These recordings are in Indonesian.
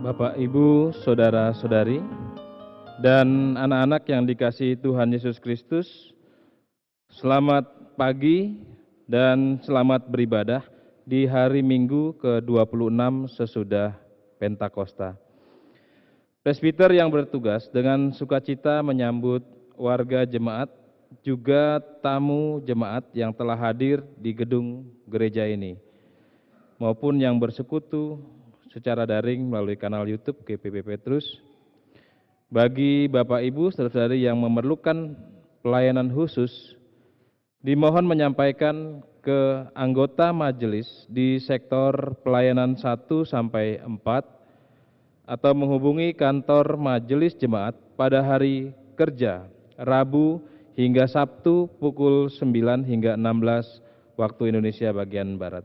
Bapak, Ibu, saudara-saudari, dan anak-anak yang dikasihi Tuhan Yesus Kristus, selamat pagi dan selamat beribadah di hari Minggu ke-26 sesudah Pentakosta. Presbiter yang bertugas dengan sukacita menyambut warga jemaat, juga tamu jemaat yang telah hadir di gedung gereja ini, maupun yang bersekutu secara daring melalui kanal YouTube GPP Petrus. Bagi Bapak, Ibu, saudara-saudari yang memerlukan pelayanan khusus, dimohon menyampaikan ke anggota majelis di sektor pelayanan 1 sampai 4 atau menghubungi kantor majelis jemaat pada hari kerja Rabu hingga Sabtu pukul 9 hingga 16 waktu Indonesia bagian Barat.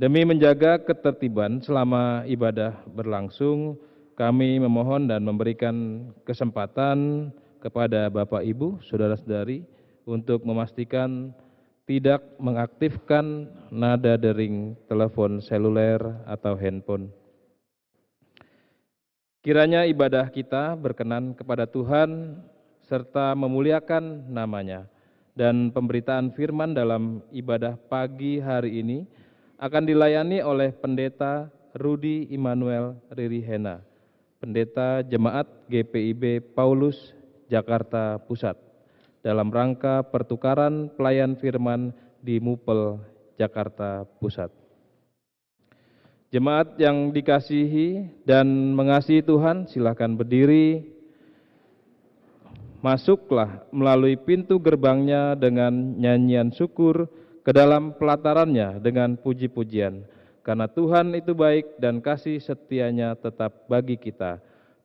Demi menjaga ketertiban selama ibadah berlangsung, kami memohon dan memberikan kesempatan kepada Bapak, Ibu, saudara-saudari untuk memastikan tidak mengaktifkan nada dering telepon seluler atau handphone. Kiranya ibadah kita berkenan kepada Tuhan serta memuliakan nama-Nya, dan pemberitaan firman dalam ibadah pagi hari ini akan dilayani oleh Pendeta Rudi Immanuel Ririhena, Pendeta Jemaat GPIB Paulus, Jakarta Pusat, dalam rangka pertukaran pelayan firman di Mupel, Jakarta Pusat. Jemaat yang dikasihi dan mengasihi Tuhan, silakan berdiri. Masuklah melalui pintu gerbangnya dengan nyanyian syukur, ke dalam pelatarannya dengan puji-pujian. Karena Tuhan itu baik dan kasih setianya tetap bagi kita.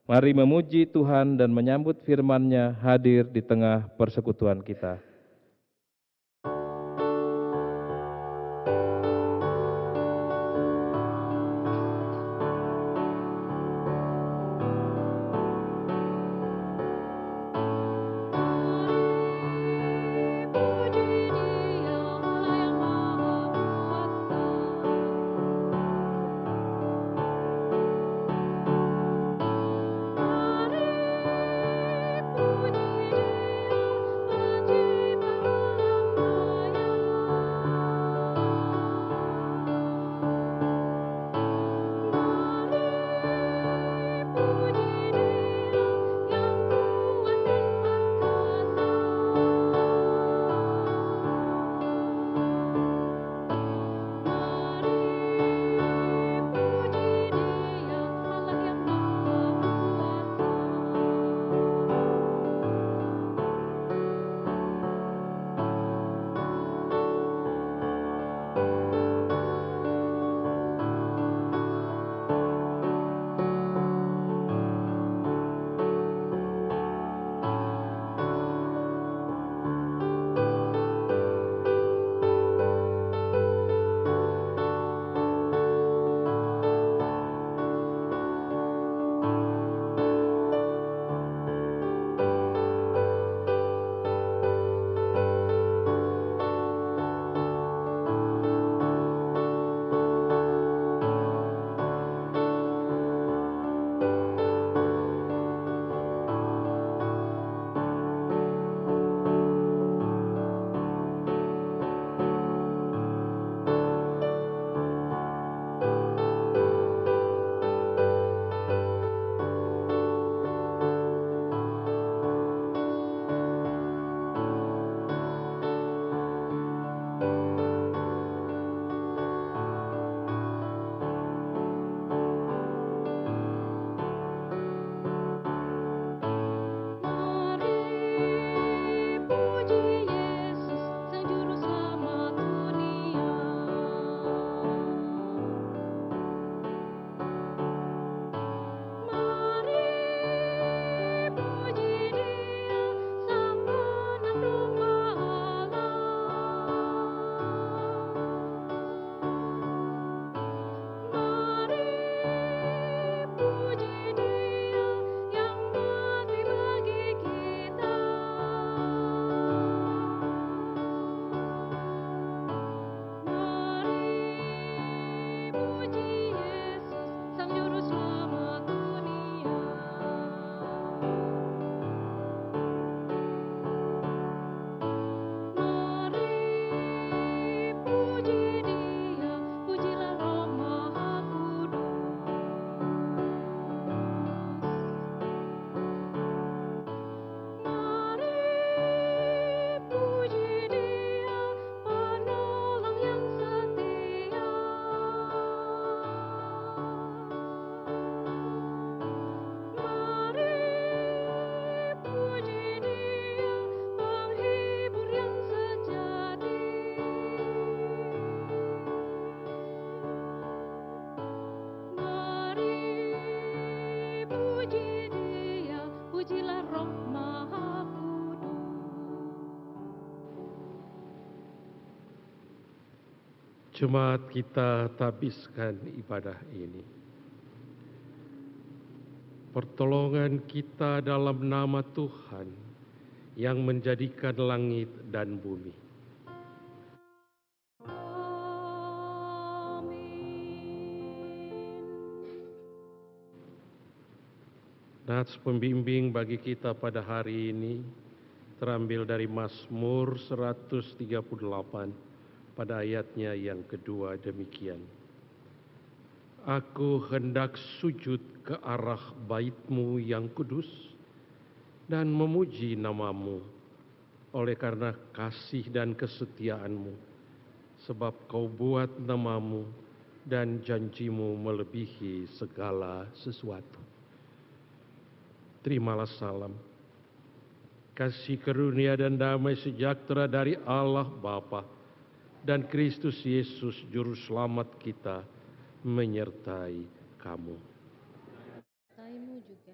Mari memuji Tuhan dan menyambut firman-Nya hadir di tengah persekutuan kita. Puji Dia, puji Jemaat kita tabiskan ibadah ini. Pertolongan kita dalam nama Tuhan yang menjadikan langit dan bumi. Nats pembimbing bagi kita pada hari ini terambil dari Mazmur 138 pada ayatnya yang kedua demikian. Aku hendak sujud ke arah bait-Mu yang kudus dan memuji nama-Mu oleh karena kasih dan kesetiaan-Mu, sebab Kau buat nama-Mu dan janji-Mu melebihi segala sesuatu. Terimalah salam, kasih karunia dan damai sejahtera dari Allah Bapa dan Kristus Yesus Juru Selamat kita menyertai kamu. Menyertai-Mu juga.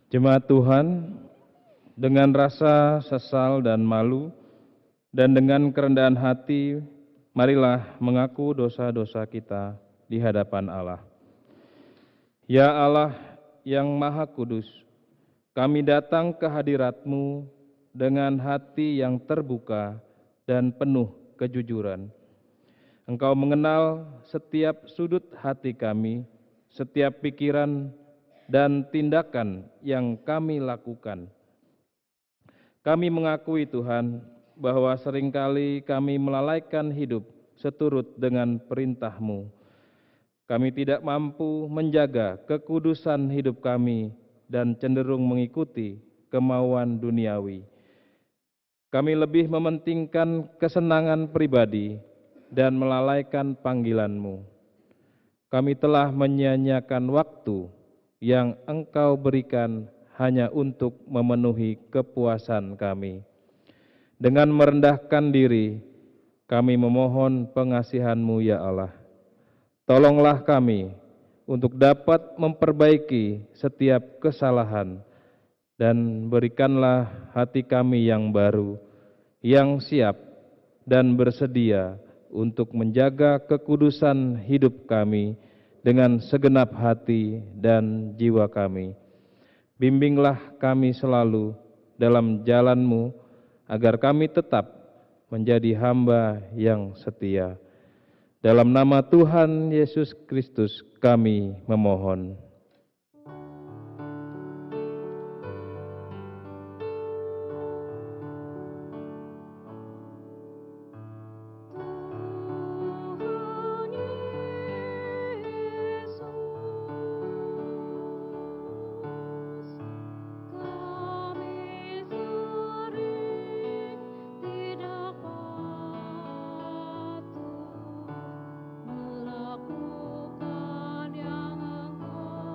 Jemaat Tuhan, dengan rasa sesal dan malu, dan dengan kerendahan hati, marilah mengaku dosa-dosa kita di hadapan Allah. Ya Allah yang Maha Kudus, kami datang ke hadirat-Mu dengan hati yang terbuka dan penuh kejujuran. Engkau mengenal setiap sudut hati kami, setiap pikiran dan tindakan yang kami lakukan. Kami mengakui Tuhan bahwa seringkali kami melalaikan hidup seturut dengan perintah-Mu. Kami tidak mampu menjaga kekudusan hidup kami dan cenderung mengikuti kemauan duniawi. Kami lebih mementingkan kesenangan pribadi dan melalaikan panggilan-Mu. Kami telah menyia-nyiakan waktu yang Engkau berikan hanya untuk memenuhi kepuasan kami. Dengan merendahkan diri, kami memohon pengasihan-Mu ya Allah. Tolonglah kami untuk dapat memperbaiki setiap kesalahan dan berikanlah hati kami yang baru, yang siap dan bersedia untuk menjaga kekudusan hidup kami dengan segenap hati dan jiwa kami. Bimbinglah kami selalu dalam jalan-Mu, agar kami tetap menjadi hamba yang setia. Dalam nama Tuhan Yesus Kristus kami memohon. Melakukan yang Engkau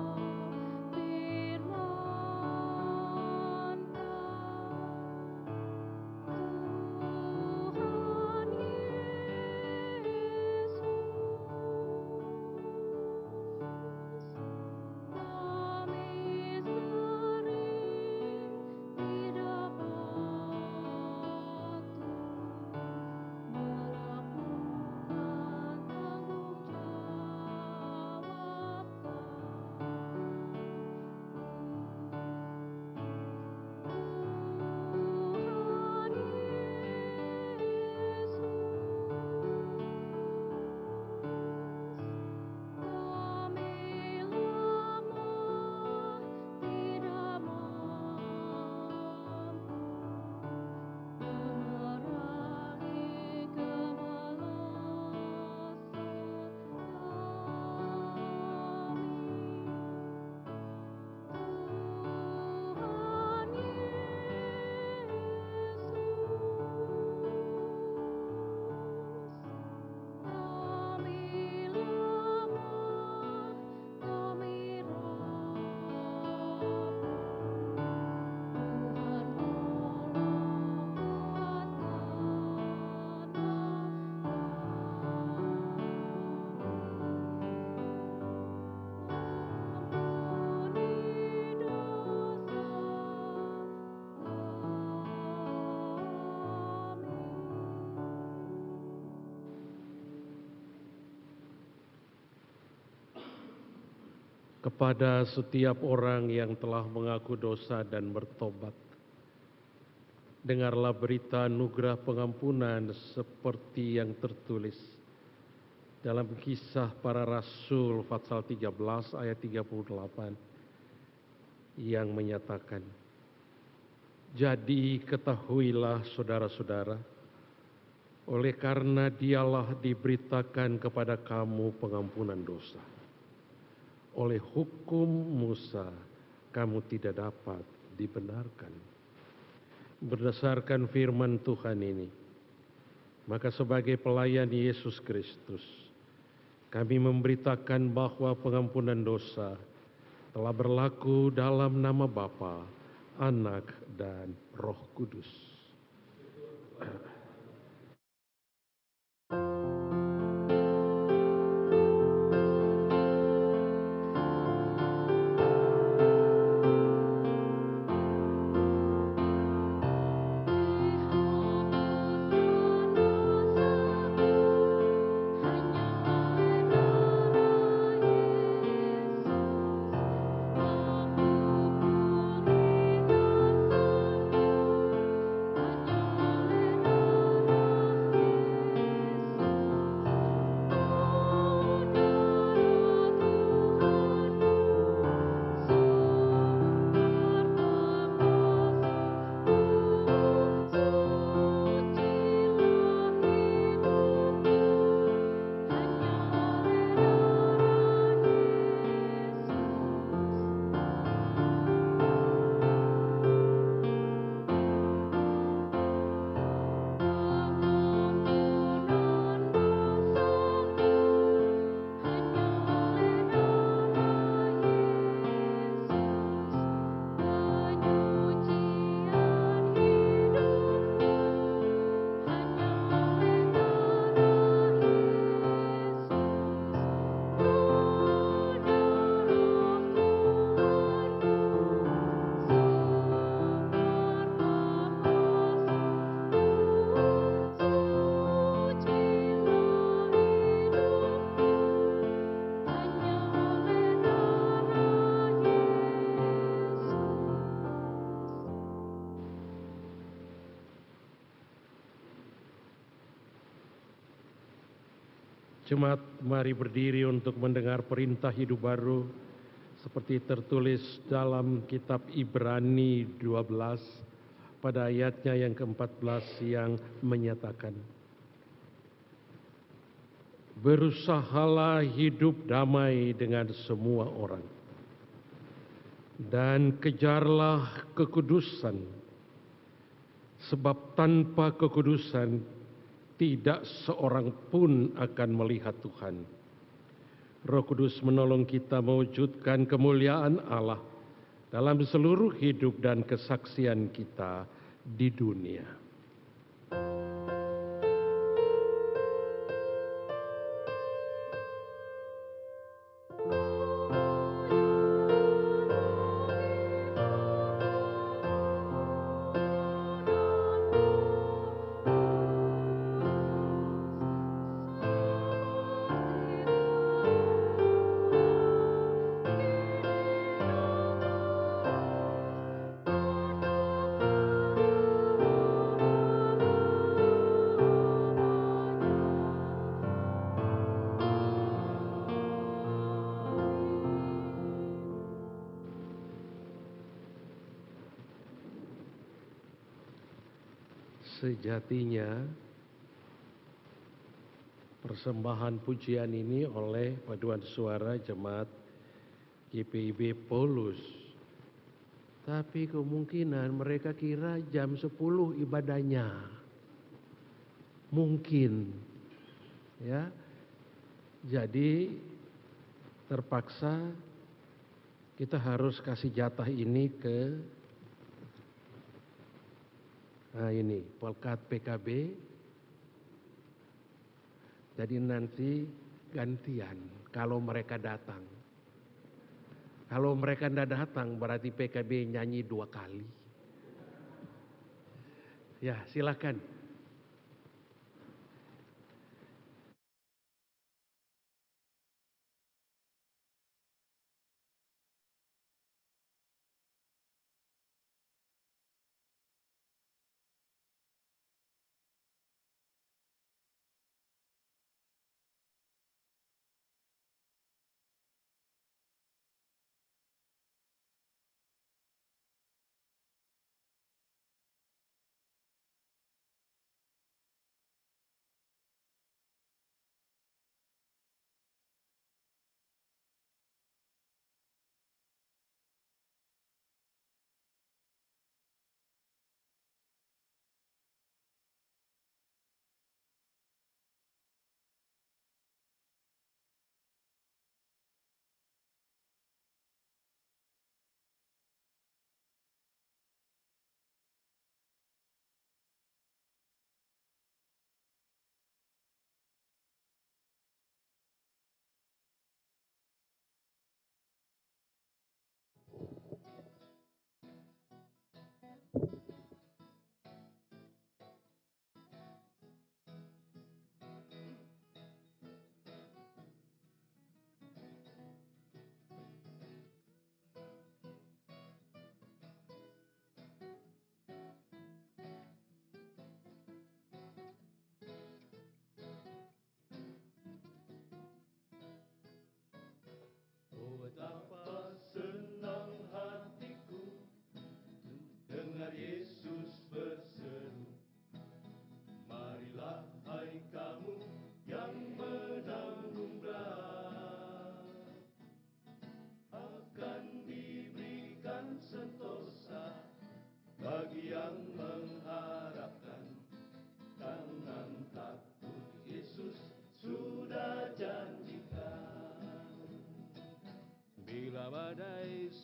kepada setiap orang yang telah mengaku dosa dan bertobat. Dengarlah berita anugerah pengampunan seperti yang tertulis dalam Kisah Para Rasul pasal 13 ayat 38 yang menyatakan, "Jadi ketahuilah saudara-saudara, oleh karena dialah diberitakan kepada kamu pengampunan dosa. Oleh hukum Musa kamu tidak dapat dibenarkan." Berdasarkan firman Tuhan ini, maka sebagai pelayan Yesus Kristus, kami memberitakan bahwa pengampunan dosa telah berlaku dalam nama Bapa, Anak, dan Roh Kudus. Jemaat, mari berdiri untuk mendengar perintah hidup baru seperti tertulis dalam kitab Ibrani 12 pada ayatnya yang ke-14 yang menyatakan, "Berusahalah hidup damai dengan semua orang dan kejarlah kekudusan, sebab tanpa kekudusan tidak seorang pun akan melihat Tuhan." Roh Kudus menolong kita mewujudkan kemuliaan Allah dalam seluruh hidup dan kesaksian kita di dunia. Sejatinya persembahan pujian ini oleh paduan suara jemaat GPIB Paulus, tapi kemungkinan mereka kira jam 10 ibadahnya. Mungkin ya. Jadi terpaksa kita harus kasih jatah ini ke ini Pelkat PKB. Jadi nanti gantian kalau mereka datang. Kalau mereka tidak datang berarti PKB nyanyi 2 kali. Ya, silakan.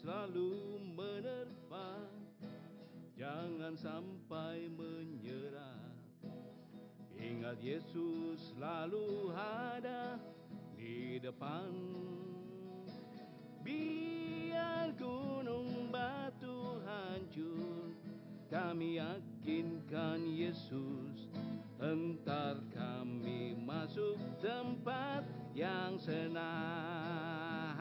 selalu menerpa, jangan sampai menyerah. Ingat Yesus selalu ada di depan. Biar gunung batu hancur, kami yakinkan Yesus. Entar kami masuk tempat yang senang.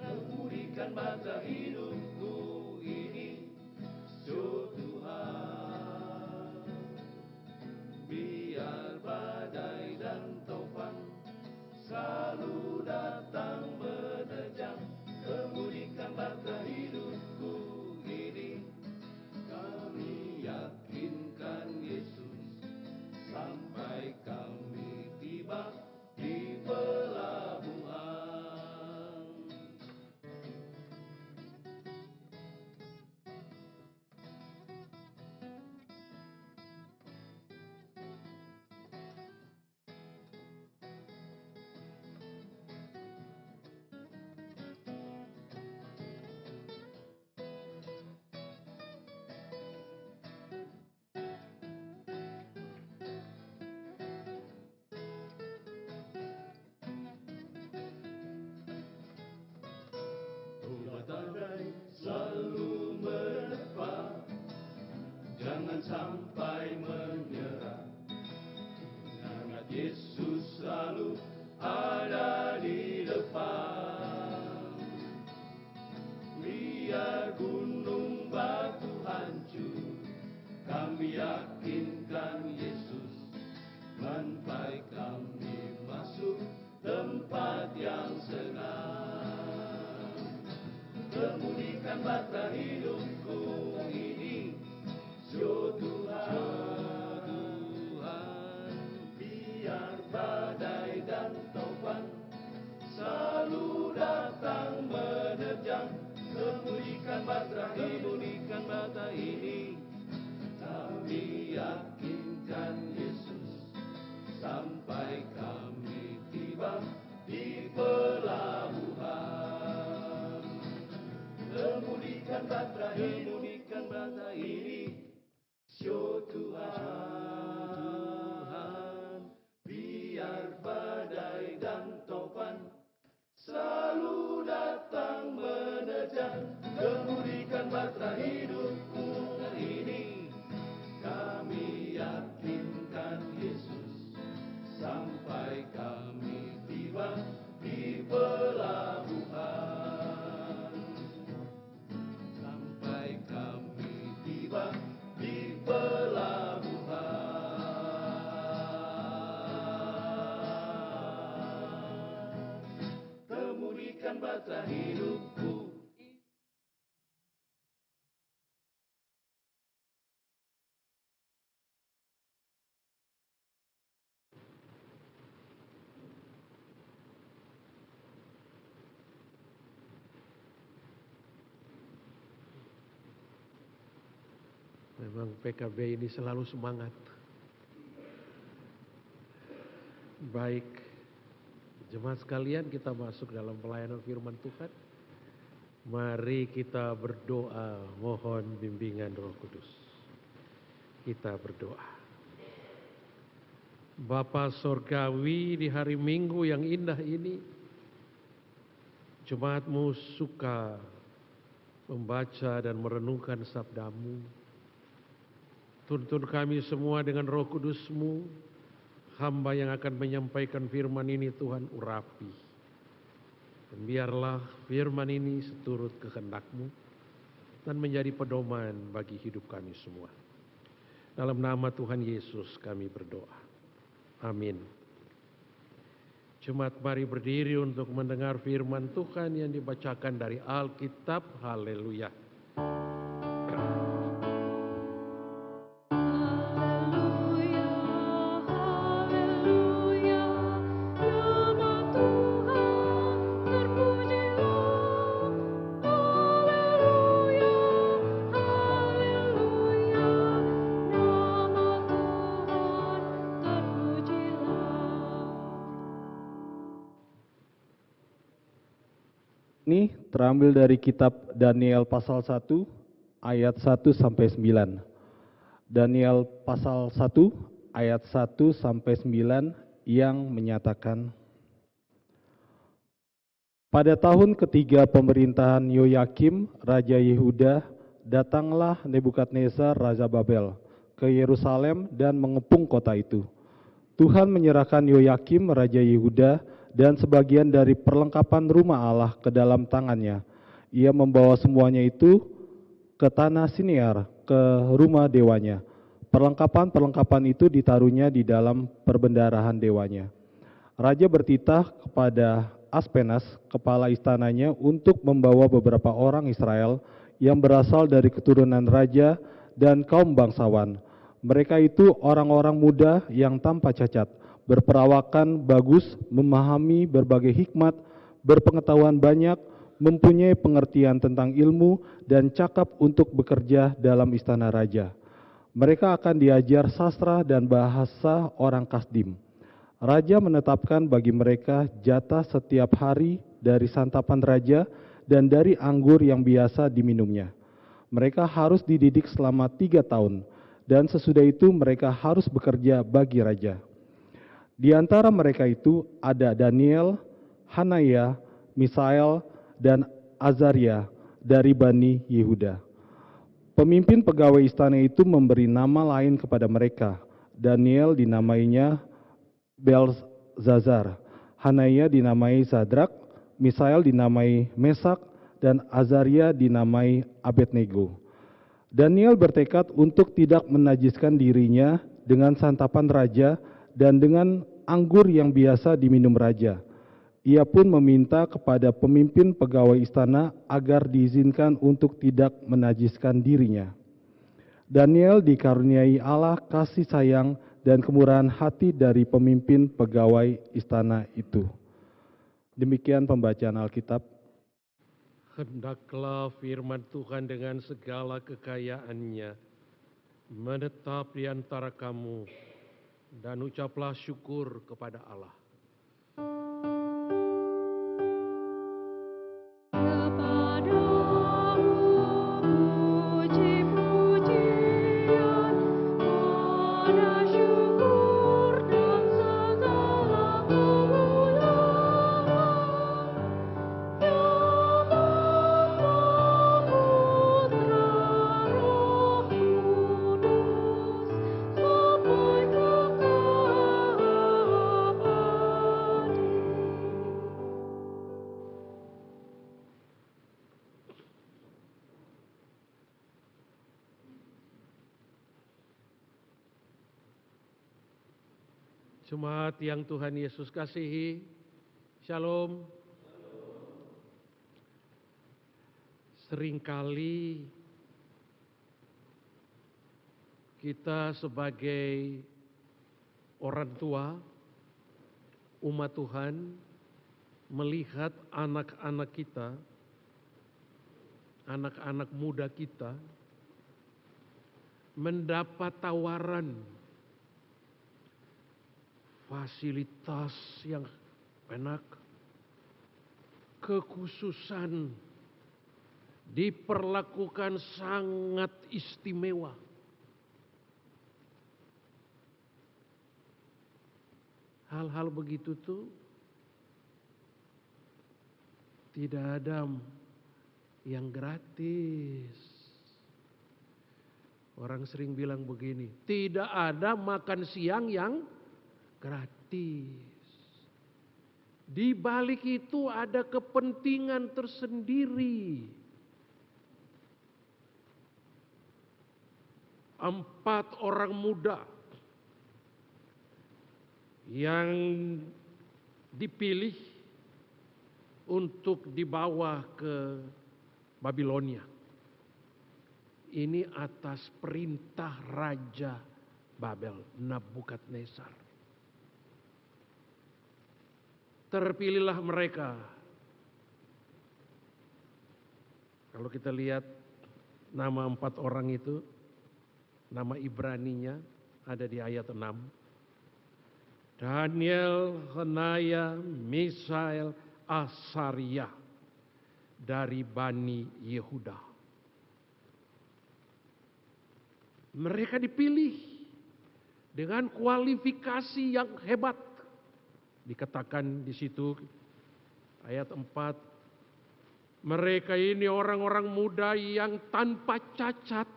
Kemudikan mata hidupku ini, so Tuhan. Biar badai dan topan selalu datang menerjang. Kemudikan mata hidupku ini, kami yakinkan Yesus. Sampai kami tiba di pelabuhan. Badai selalu menerpa, jangan sampai menyerah. Ingat Yesus selalu ada di depan. Biar gunung batu hancur, kami yakinkan Yesus. Sampai kami masuk tempat yang senang. Kemudikan mata hidupku ini, so Tuhan. Biar badai dan topan selalu datang menerjang. Kemudikan mata ini, kami yakinkan Yesus. Sampai kami tiba di pelabuhan. Kemudikan bata ini, so Tuhan. Biar badai dan topan selalu datang menerjang. Kemudikan bata hidupku ini, kami yakinkan Yesus. Sampai kami tiba di pelabuhan. Sampai kami tiba di pelabuhan. Kemudikan bata hidupku. Memang PKB ini selalu semangat. Baik, jemaat sekalian, kita masuk dalam pelayanan firman Tuhan. Mari kita berdoa mohon bimbingan Roh Kudus. Kita berdoa. Bapa Sorgawi, di hari Minggu yang indah ini, jemaat-Mu suka membaca dan merenungkan sabda-Mu. Tuntun kami semua dengan Roh Kudus-Mu, hamba yang akan menyampaikan firman ini Tuhan urapi. Dan biarlah firman ini seturut kehendak-Mu dan menjadi pedoman bagi hidup kami semua. Dalam nama Tuhan Yesus kami berdoa. Amin. Jemaat mari berdiri untuk mendengar firman Tuhan yang dibacakan dari Alkitab. Haleluya. ini terambil dari kitab Daniel pasal 1 ayat 1 sampai 9. Daniel pasal 1 ayat 1 sampai 9 yang menyatakan, pada tahun ketiga pemerintahan Yoyakim, Raja Yehuda, datanglah Nebukadnezar, Raja Babel, ke Yerusalem dan mengepung kota itu. Tuhan menyerahkan Yoyakim, Raja Yehuda, dan sebagian dari perlengkapan rumah Allah ke dalam tangannya. Ia membawa semuanya itu ke tanah Siniar, ke rumah dewanya. Perlengkapan-perlengkapan itu ditaruhnya di dalam perbendarahan dewanya. Raja bertitah kepada Aspenas, kepala istananya, untuk membawa beberapa orang Israel yang berasal dari keturunan raja dan kaum bangsawan. Mereka itu orang-orang muda yang tanpa cacat, berperawakan bagus, memahami berbagai hikmat, berpengetahuan banyak, mempunyai pengertian tentang ilmu, dan cakap untuk bekerja dalam istana raja. Mereka akan diajar sastra dan bahasa orang Kasdim. Raja menetapkan bagi mereka jatah setiap hari dari santapan raja dan dari anggur yang biasa diminumnya. Mereka harus dididik selama 3 tahun, dan sesudah itu mereka harus bekerja bagi raja. Di antara mereka itu ada Daniel, Hanaya, Misael, dan Azaria dari Bani Yehuda. Pemimpin pegawai istana itu memberi nama lain kepada mereka. Daniel dinamainya Belzazar, Hanaya dinamai Sadrak, Misael dinamai Mesak, dan Azaria dinamai Abednego. Daniel bertekad untuk tidak menajiskan dirinya dengan santapan raja dan dengan anggur yang biasa diminum raja. Ia pun meminta kepada pemimpin pegawai istana agar diizinkan untuk tidak menajiskan dirinya. Daniel dikaruniai Allah kasih sayang dan kemurahan hati dari pemimpin pegawai istana itu. Demikian pembacaan Alkitab. Hendaklah firman Tuhan dengan segala kekayaannya menetap di antara kamu, dan ucaplah syukur kepada Allah. Jemaat yang Tuhan Yesus kasihi, Shalom. Seringkali kita sebagai orang tua, umat Tuhan, melihat anak-anak kita, anak-anak muda kita, mendapat tawaran fasilitas yang enak, kekhususan, diperlakukan sangat istimewa. Hal-hal begitu tuh tidak ada yang gratis. Orang sering bilang begini, tidak ada makan siang yang gratis. Di balik itu ada kepentingan tersendiri. 4 orang muda yang dipilih untuk dibawa ke Babilonia. Ini atas perintah Raja Babel, Nebukadnezar. Terpilihlah mereka. Kalau kita lihat nama 4 orang itu, nama Ibraninya ada di ayat 6. Daniel, Hanaya, Misael, Azaria. dari Bani Yehuda. Mereka dipilih dengan kualifikasi yang hebat. Dikatakan di situ ayat 4, mereka ini orang-orang muda yang tanpa cacat,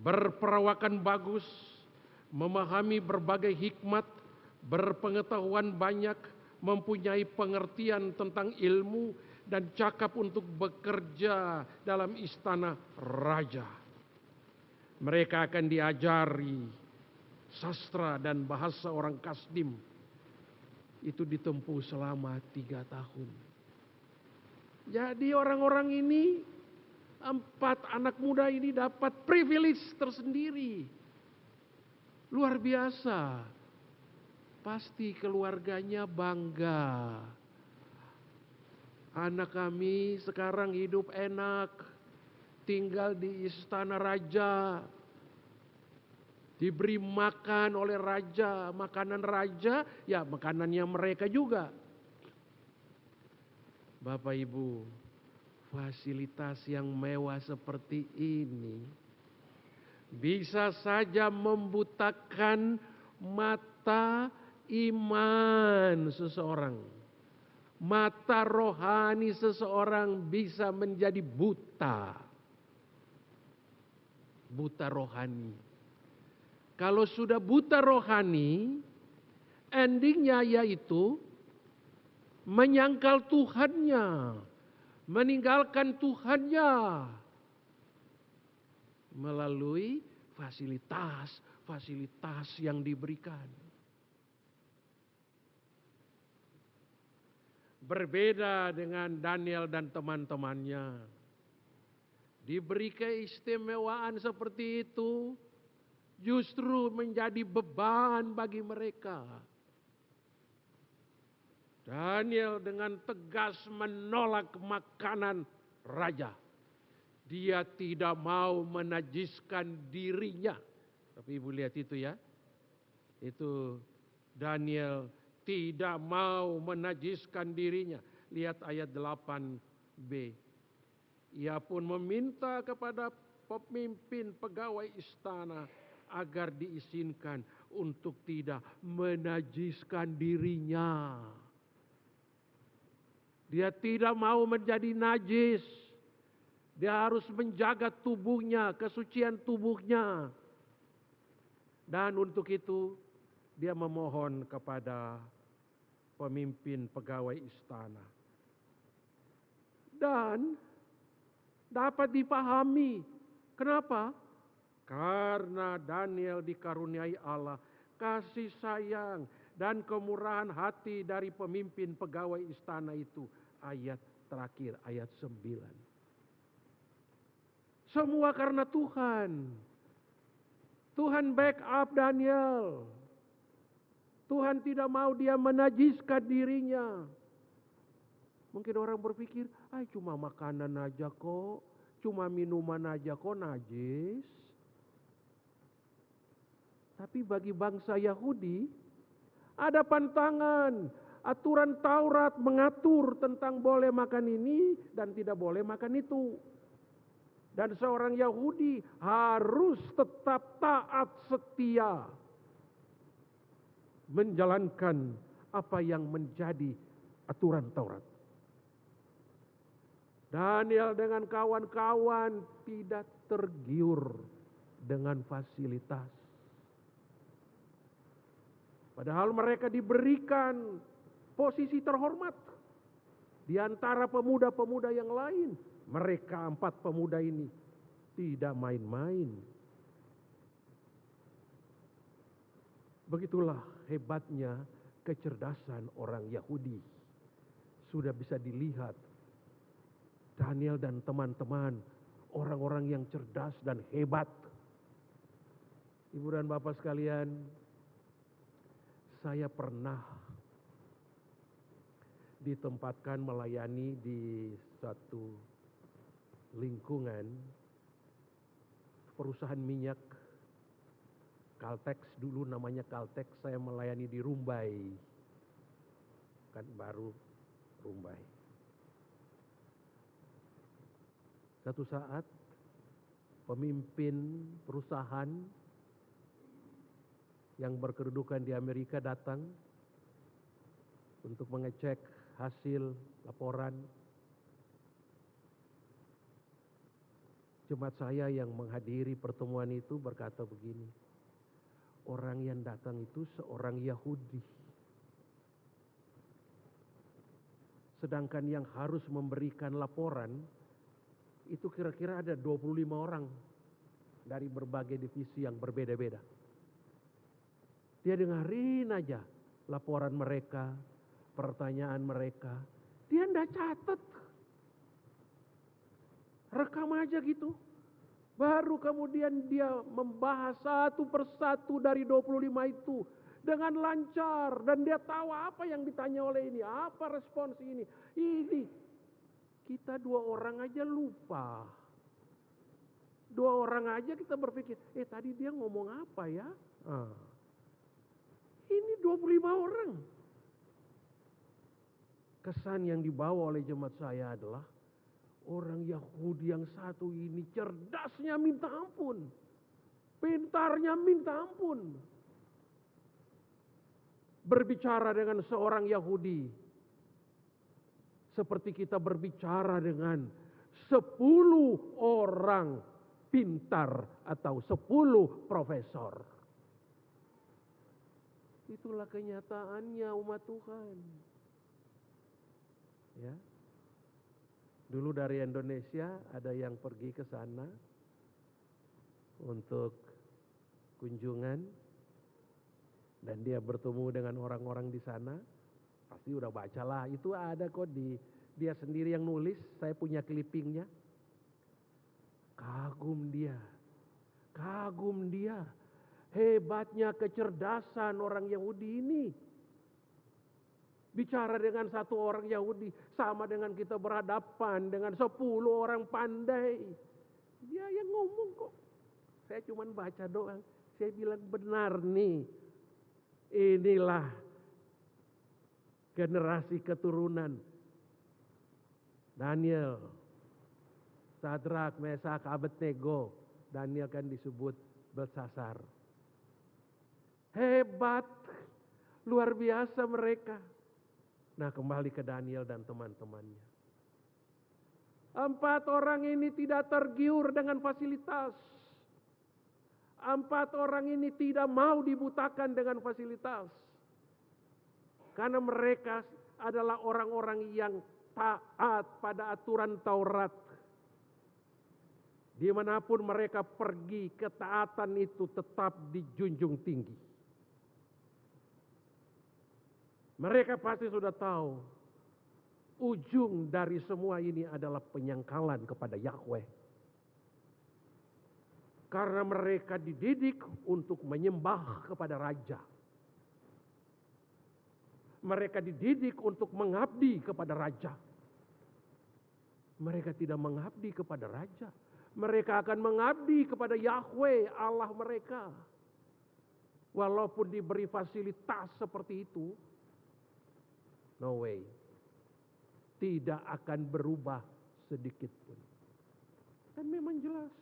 berperawakan bagus, memahami berbagai hikmat, berpengetahuan banyak, mempunyai pengertian tentang ilmu, dan cakap untuk bekerja dalam istana raja. Mereka akan diajari sastra dan bahasa orang Kasdim. Itu ditempuh selama 3 tahun. Jadi orang-orang ini, 4 anak muda ini dapat privilege tersendiri. Luar biasa. Pasti keluarganya bangga. Anak kami sekarang hidup enak, tinggal di istana raja, diberi makan oleh raja, makanan raja, ya makanannya mereka juga. Bapak Ibu, fasilitas yang mewah seperti ini bisa saja membutakan mata iman seseorang. Mata rohani seseorang bisa menjadi buta. Buta rohani. Kalau sudah buta rohani, endingnya yaitu menyangkal Tuhannya, meninggalkan Tuhannya melalui fasilitas yang diberikan. Berbeda dengan Daniel dan teman-temannya. Diberi keistimewaan seperti itu justru menjadi beban bagi mereka. Daniel dengan tegas menolak makanan raja. Dia tidak mau menajiskan dirinya. Tapi ibu lihat itu ya. Itu Daniel tidak mau menajiskan dirinya. Lihat ayat 8b. Ia pun meminta kepada pemimpin pegawai istana agar diizinkan untuk tidak menajiskan dirinya. Dia tidak mau menjadi najis. Dia harus menjaga tubuhnya, kesucian tubuhnya. Dan untuk itu dia memohon kepada pemimpin pegawai istana. Dan dapat dipahami. Kenapa? Karena Daniel dikaruniai Allah kasih sayang dan kemurahan hati dari pemimpin pegawai istana itu. Ayat terakhir, ayat 9. Semua karena Tuhan. Tuhan backup Daniel. Tuhan tidak mau dia menajiskan dirinya. Mungkin orang berpikir, cuma makanan aja kok, cuma minuman aja kok najis. Tapi bagi bangsa Yahudi, ada pantangan. Aturan Taurat mengatur tentang boleh makan ini dan tidak boleh makan itu. Dan seorang Yahudi harus tetap taat setia menjalankan apa yang menjadi aturan Taurat. Daniel dengan kawan-kawan tidak tergiur dengan fasilitas. Padahal mereka diberikan posisi terhormat di antara pemuda-pemuda yang lain. Mereka 4 pemuda ini tidak main-main. Begitulah hebatnya kecerdasan orang Yahudi. Sudah bisa dilihat Daniel dan teman-teman, orang-orang yang cerdas dan hebat. Ibu dan bapak sekalian, saya pernah ditempatkan melayani di satu lingkungan perusahaan minyak Caltex, dulu namanya Caltex. Saya melayani di Rumbai, kan baru Rumbai. Satu saat pemimpin perusahaan yang berkedudukan di Amerika datang untuk mengecek hasil laporan. Jemaat saya yang menghadiri pertemuan itu berkata begini, orang yang datang itu seorang Yahudi. Sedangkan yang harus memberikan laporan itu kira-kira ada 25 orang dari berbagai divisi yang berbeda-beda. Dia dengarin aja laporan mereka, pertanyaan mereka. Dia enggak catat. Rekam aja gitu. Baru kemudian dia membahas satu persatu dari 25 itu dengan lancar. Dan dia tahu apa yang ditanya oleh ini, apa respons ini. Ini kita 2 orang aja lupa. 2 orang aja kita berpikir, tadi dia ngomong apa ya? Ini 25 orang. Kesan yang dibawa oleh jemaat saya adalah orang Yahudi yang satu ini cerdasnya minta ampun. Pintarnya minta ampun. Berbicara dengan seorang Yahudi seperti kita berbicara dengan 10 orang pintar atau 10 profesor. Itulah kenyataannya umat Tuhan. Ya. Dulu dari Indonesia ada yang pergi ke sana untuk kunjungan dan dia bertemu dengan orang-orang di sana. Pasti udah bacalah, itu ada kok dia sendiri yang nulis, saya punya clippingnya. Kagum dia. Hebatnya kecerdasan orang Yahudi ini. Bicara dengan satu orang Yahudi sama dengan kita berhadapan dengan 10 orang pandai. Dia yang ngomong kok. Saya cuma baca doang. Saya bilang benar nih. Inilah generasi keturunan Daniel, Sadrak, Mesak, Abednego. Daniel kan disebut Belsasar. Hebat, luar biasa mereka. Nah, kembali ke Daniel dan teman-temannya. 4 orang ini tidak tergiur dengan fasilitas. 4 orang ini tidak mau dibutakan dengan fasilitas. Karena mereka adalah orang-orang yang taat pada aturan Taurat. Dimanapun mereka pergi, ketaatan itu tetap dijunjung tinggi. Mereka pasti sudah tahu ujung dari semua ini adalah penyangkalan kepada Yahweh. Karena mereka dididik untuk menyembah kepada raja. Mereka dididik untuk mengabdi kepada raja. Mereka tidak mengabdi kepada raja. Mereka akan mengabdi kepada Yahweh Allah mereka. Walaupun diberi fasilitas seperti itu, no way. Tidak akan berubah sedikit pun. Dan memang jelas.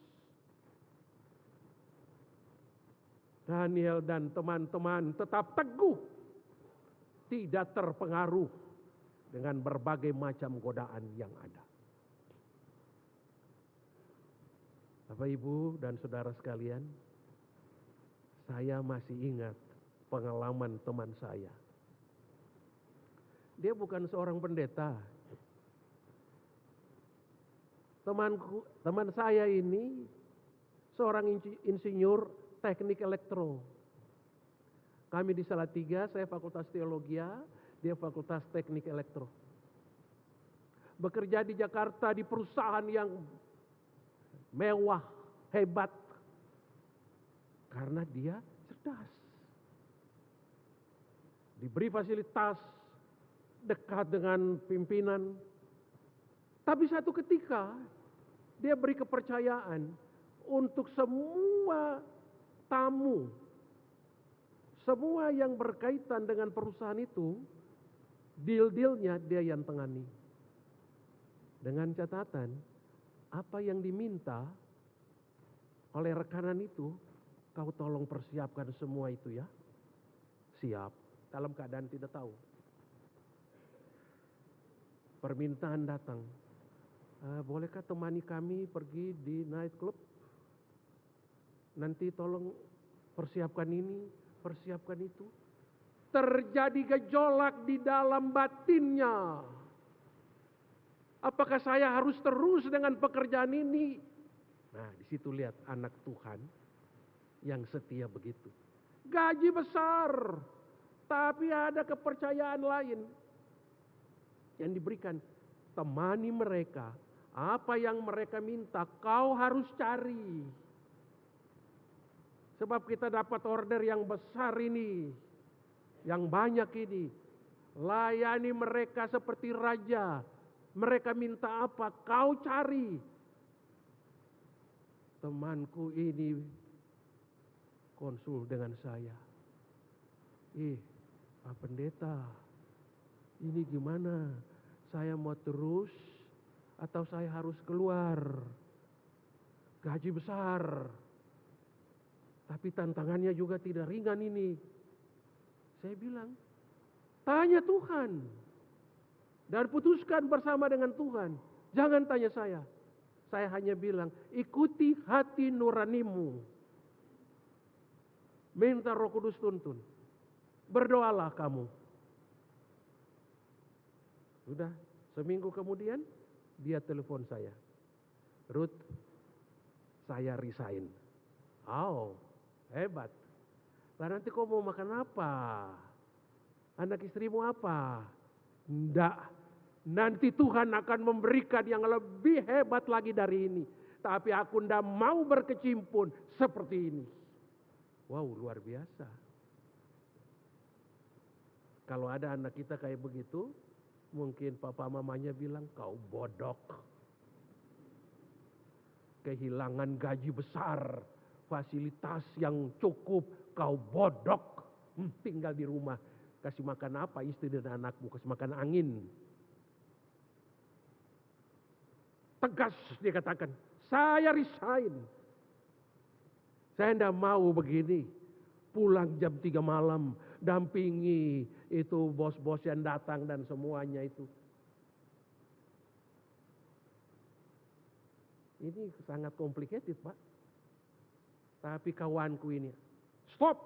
Daniel dan teman-teman tetap teguh. Tidak terpengaruh dengan berbagai macam godaan yang ada. Bapak, Ibu, dan saudara sekalian, saya masih ingat pengalaman teman saya. Dia bukan seorang pendeta. Teman saya ini seorang insinyur teknik elektro. Kami di Salatiga, saya fakultas teologi, dia fakultas teknik elektro. Bekerja di Jakarta di perusahaan yang mewah, hebat. Karena dia cerdas. Diberi fasilitas, dekat dengan pimpinan. Tapi satu ketika dia beri kepercayaan untuk semua tamu, semua yang berkaitan dengan perusahaan itu, deal-dealnya dia yang tangani. Dengan catatan, apa yang diminta oleh rekanan itu, kau tolong persiapkan semua itu ya. Siap, dalam keadaan tidak tahu. Permintaan datang, bolehkah temani kami pergi di night club? Nanti tolong persiapkan ini, persiapkan itu. Terjadi gejolak di dalam batinnya. Apakah saya harus terus dengan pekerjaan ini? Nah, di situ lihat anak Tuhan yang setia begitu. Gaji besar, tapi ada kepercayaan lain yang diberikan. Temani mereka, apa yang mereka minta kau harus cari. Sebab kita dapat order yang besar ini, yang banyak ini. Layani mereka seperti raja. Mereka minta apa, kau cari. Temanku ini konsul dengan saya. Pak Pendeta, ini gimana? Saya mau terus atau saya harus keluar? Gaji besar. Tapi tantangannya juga tidak ringan ini. Saya bilang, tanya Tuhan. Dan putuskan bersama dengan Tuhan. Jangan tanya saya. Saya hanya bilang, ikuti hati nuranimu. Minta Roh Kudus tuntun. Berdoalah kamu. Sudah, seminggu kemudian dia telepon saya. Ruth, saya resign. Oh, hebat. Lah nanti kau mau makan apa? Anak istrimu apa? Enggak. Nanti Tuhan akan memberikan yang lebih hebat lagi dari ini. Tapi aku tidak mau berkecimpung seperti ini. Wow, luar biasa. Kalau ada anak kita kayak begitu, mungkin papa mamanya bilang, kau bodoh. Kehilangan gaji besar, fasilitas yang cukup, kau bodoh. Tinggal di rumah, kasih makan apa istri dan anakmu, kasih makan angin. Tegas dia katakan, saya resign. Saya tidak mau begini. Pulang jam 3 malam, dampingi itu bos-bos yang datang dan semuanya itu. Ini sangat complicated, Pak. Tapi kawanku ini, stop.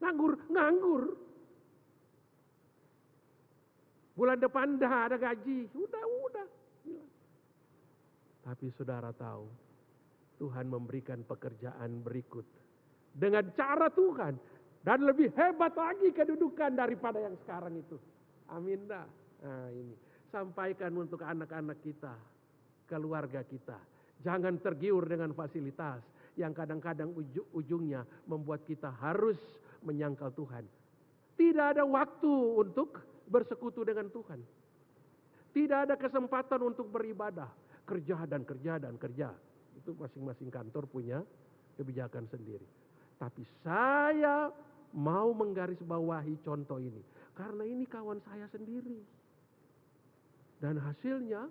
Nganggur. Bulan depan dah ada gaji. Udah. Tapi saudara tahu, Tuhan memberikan pekerjaan berikut. Dengan cara Tuhan. Dan lebih hebat lagi kedudukan daripada yang sekarang itu. Amin dah. Nah ini. Sampaikan untuk anak-anak kita. Keluarga kita. Jangan tergiur dengan fasilitas. Yang kadang-kadang ujungnya membuat kita harus menyangkal Tuhan. Tidak ada waktu untuk bersekutu dengan Tuhan. Tidak ada kesempatan untuk beribadah. Kerja. Itu masing-masing kantor punya kebijakan sendiri. Tapi saya mau menggarisbawahi contoh ini. Karena ini kawan saya sendiri. Dan hasilnya,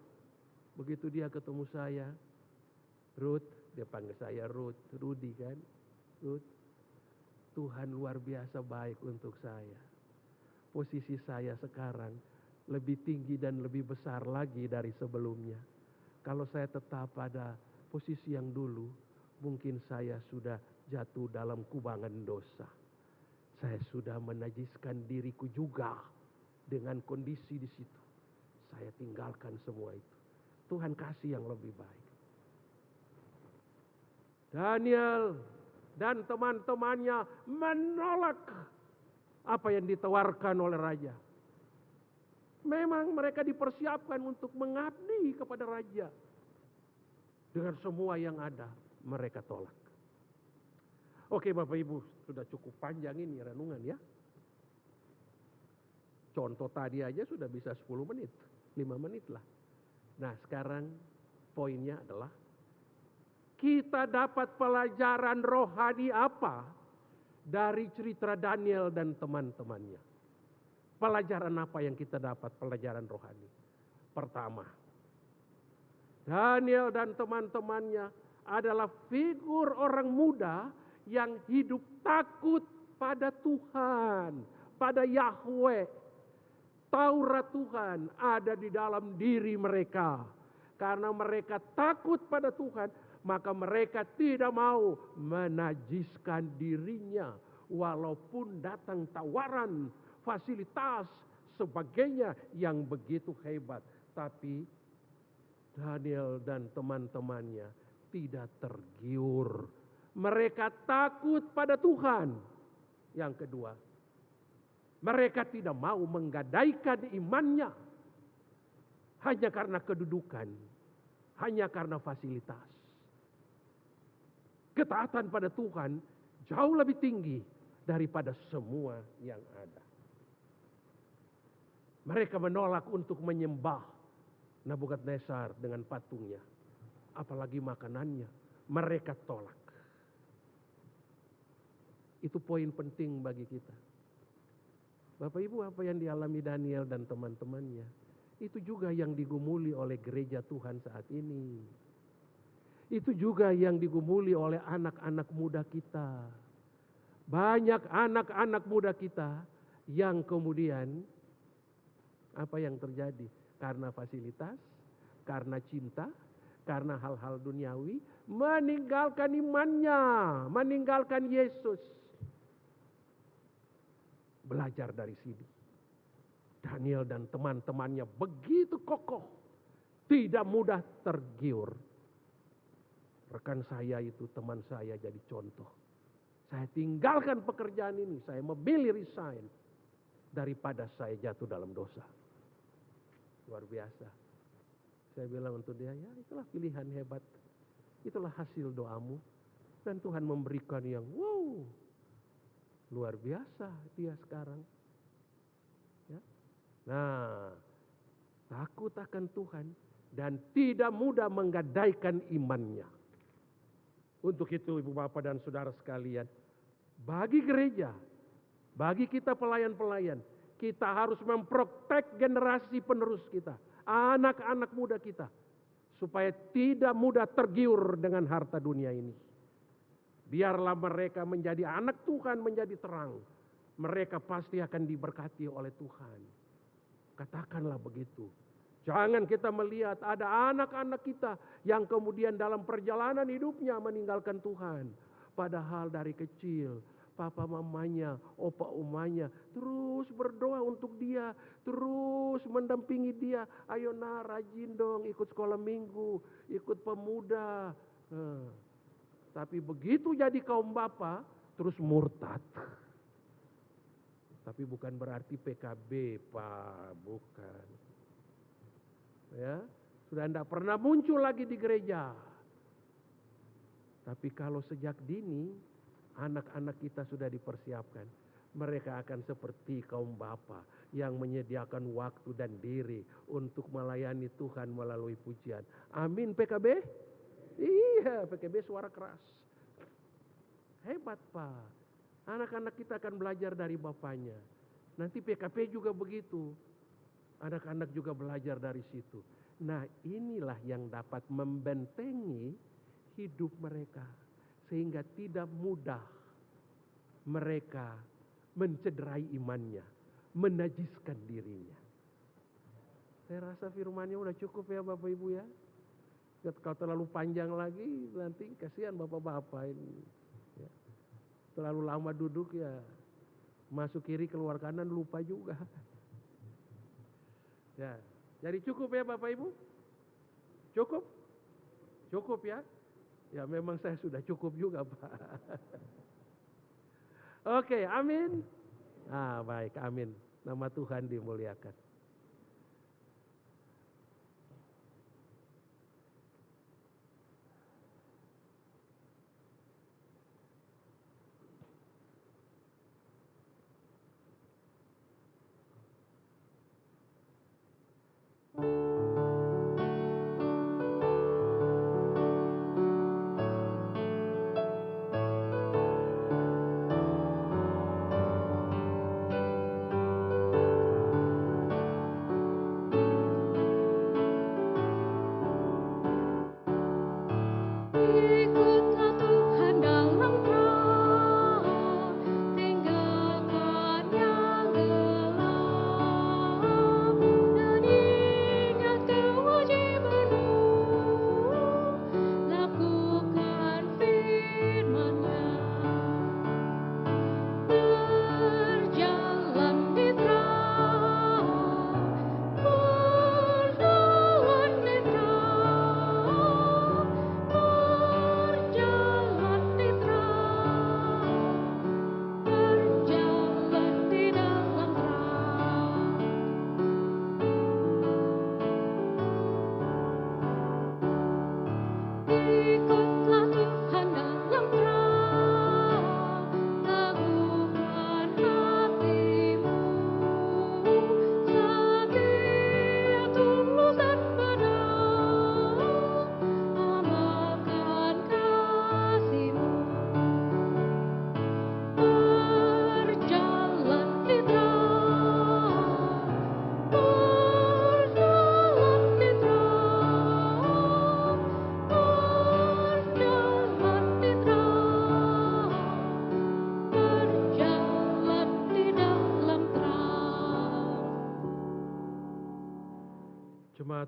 begitu dia ketemu saya, Ruth, dia panggil saya Ruth, Rudy kan. Ruth, Tuhan luar biasa baik untuk saya. Posisi saya sekarang lebih tinggi dan lebih besar lagi dari sebelumnya. Kalau saya tetap pada posisi yang dulu, mungkin saya sudah jatuh dalam kubangan dosa. Saya sudah menajiskan diriku juga dengan kondisi di situ. Saya tinggalkan semua itu. Tuhan kasih yang lebih baik. Daniel dan teman-temannya menolak apa yang ditawarkan oleh raja. Memang mereka dipersiapkan untuk mengabdi kepada raja. Dengan semua yang ada, mereka tolak. Oke Bapak Ibu, sudah cukup panjang ini renungan ya. Contoh tadi aja sudah bisa 10 menit, 5 menit lah. Nah sekarang poinnya adalah, kita dapat pelajaran rohani apa dari cerita Daniel dan teman-temannya. Pelajaran apa yang kita dapat, pelajaran rohani? Pertama, Daniel dan teman-temannya adalah figur orang muda yang hidup takut pada Tuhan, pada Yahweh. Taurat Tuhan ada di dalam diri mereka. Karena mereka takut pada Tuhan, maka mereka tidak mau menajiskan dirinya. Walaupun datang tawaran, fasilitas, sebagainya yang begitu hebat. Tapi Daniel dan teman-temannya tidak tergiur. Mereka takut pada Tuhan. Yang kedua, mereka tidak mau menggadaikan imannya hanya karena kedudukan, hanya karena fasilitas. Ketaatan pada Tuhan jauh lebih tinggi daripada semua yang ada. Mereka menolak untuk menyembah Nebukadnezar dengan patungnya, apalagi makanannya. Mereka tolak. Itu poin penting bagi kita. Bapak Ibu, apa yang dialami Daniel dan teman-temannya, itu juga yang digumuli oleh gereja Tuhan saat ini. Itu juga yang digumuli oleh anak-anak muda kita. Banyak anak-anak muda kita yang kemudian apa yang terjadi? Karena fasilitas, karena cinta, karena hal-hal duniawi, meninggalkan imannya, meninggalkan Yesus. Belajar dari sini. Daniel dan teman-temannya begitu kokoh, tidak mudah tergiur. Rekan saya itu, teman saya jadi contoh. Saya tinggalkan pekerjaan ini, saya memilih resign daripada saya jatuh dalam dosa. Luar biasa. Saya bilang untuk dia, ya itulah pilihan hebat. Itulah hasil doamu. Dan Tuhan memberikan yang wow. Luar biasa dia sekarang. Ya. Nah, takut akan Tuhan dan tidak mudah menggadaikan imannya. Untuk itu Ibu Bapak dan Saudara sekalian, bagi gereja, bagi kita pelayan-pelayan, kita harus memprotek generasi penerus kita, anak-anak muda kita, supaya tidak mudah tergiur dengan harta dunia ini. Biarlah mereka menjadi anak Tuhan, menjadi terang. Mereka pasti akan diberkati oleh Tuhan. Katakanlah begitu. Jangan kita melihat ada anak-anak kita yang kemudian dalam perjalanan hidupnya meninggalkan Tuhan. Padahal dari kecil papa mamanya, opa umanya terus berdoa untuk dia, terus mendampingi dia. Ayo nak, rajin dong ikut sekolah minggu, ikut pemuda. Tapi begitu jadi kaum bapa terus murtad. Tapi bukan berarti PKB, Pak, bukan. Ya, sudah tidak pernah muncul lagi di gereja. Tapi kalau sejak dini anak-anak kita sudah dipersiapkan, mereka akan seperti kaum bapa yang menyediakan waktu dan diri untuk melayani Tuhan melalui pujian. Amin PKB? Iya, PKB suara keras. Hebat Pak. Anak-anak kita akan belajar dari bapaknya. Nanti PKP juga begitu. Anak-anak juga belajar dari situ. Nah, inilah yang dapat membentengi hidup mereka. Sehingga tidak mudah mereka mencederai imannya, menajiskan dirinya. Saya rasa firmannya udah cukup ya Bapak Ibu ya. Kalau terlalu panjang lagi nanti kasihan bapak-bapak ini. Ya. Terlalu lama duduk ya, masuk kiri keluar kanan lupa juga. Ya, jadi cukup ya Bapak Ibu? Cukup? Cukup ya? Ya memang saya sudah cukup juga Pak. Oke, amin. Ah baik, amin. Nama Tuhan dimuliakan.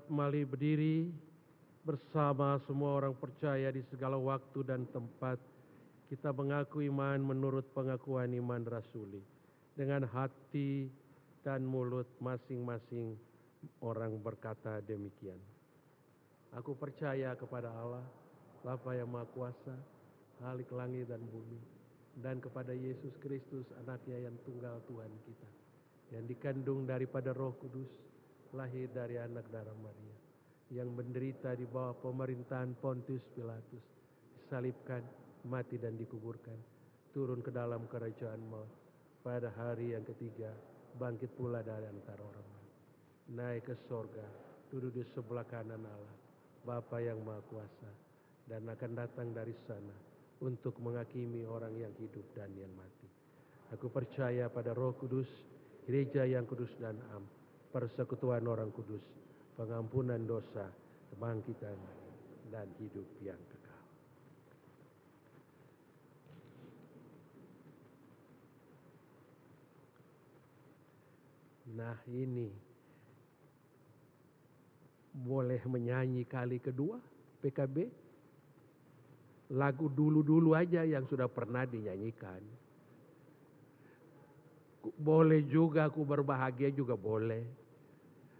mari berdiri bersama semua orang percaya di segala waktu dan tempat. Kita mengaku iman menurut pengakuan iman rasuli. Dengan hati dan mulut masing-masing orang berkata demikian. Aku percaya kepada Allah, Bapa yang Maha Kuasa, Khalik langit dan bumi, dan kepada Yesus Kristus, anaknya yang tunggal Tuhan kita, yang dikandung daripada Roh Kudus, lahir dari anak darah Maria, yang menderita di bawah pemerintahan Pontius Pilatus, disalibkan, mati dan dikuburkan, turun ke dalam kerajaan maut, pada hari yang ketiga bangkit pula dari antara orang mati, naik ke sorga, duduk di sebelah kanan Allah, Bapa yang Maha Kuasa, dan akan datang dari sana untuk menghakimi orang yang hidup dan yang mati. Aku percaya pada Roh Kudus, gereja yang kudus dan am, persekutuan orang kudus, pengampunan dosa, kebangkitan dan hidup yang kekal. Nah, ini boleh menyanyi kali kedua PKB. Lagu dulu-dulu aja yang sudah pernah dinyanyikan. Boleh juga aku berbahagia juga boleh.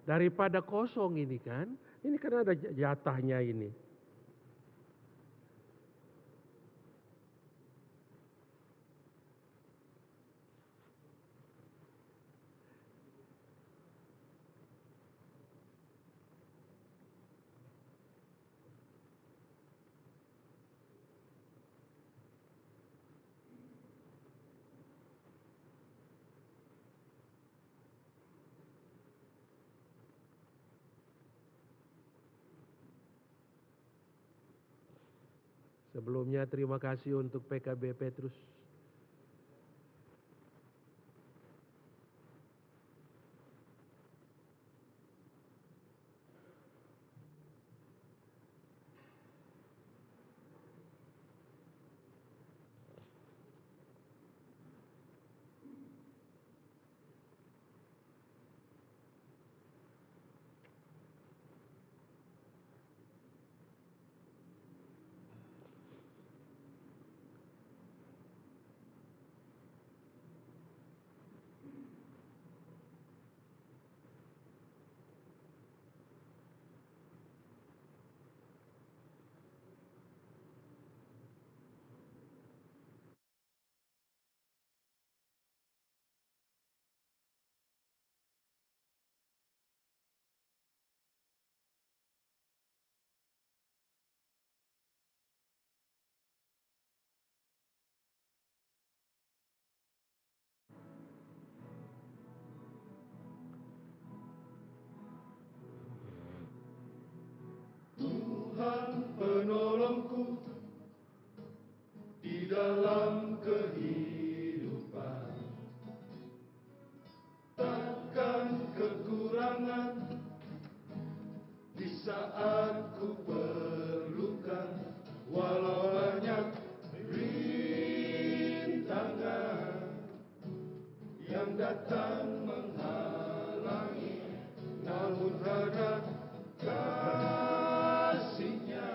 Daripada kosong ini kan. Ini kan ada jatahnya ini. Sebelumnya terima kasih untuk PKB Petrus. Tuhan penolongku di dalam kehidupan, takkan kekurangan di saat ku perlukan, walau banyak rintangan yang datang menghalangi, namun hadrat kasih-Nya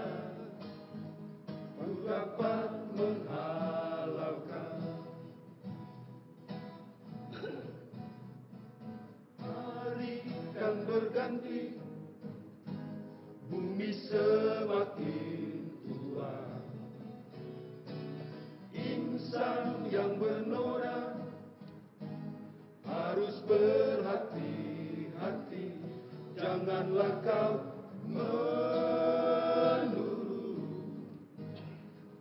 ku dapat menghalaukan. Hari kan berganti, bumi semakin tua, insan yang bernoda harus berhati-hati, janganlah kau menurut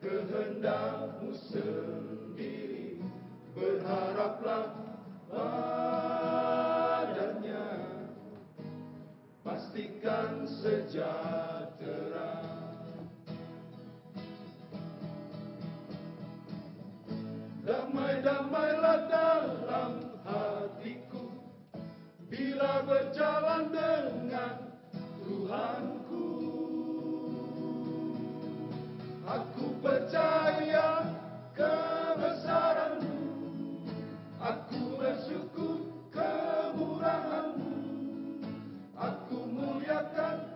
kehendakmu sendiri, berharaplah padanya, pastikan sejahtera. Damai-damailah dalam hatiku bila berjalan dengan Tuhanku. Aku percaya kebesaran-Mu, aku bersyukur kemurahan-Mu, aku muliakan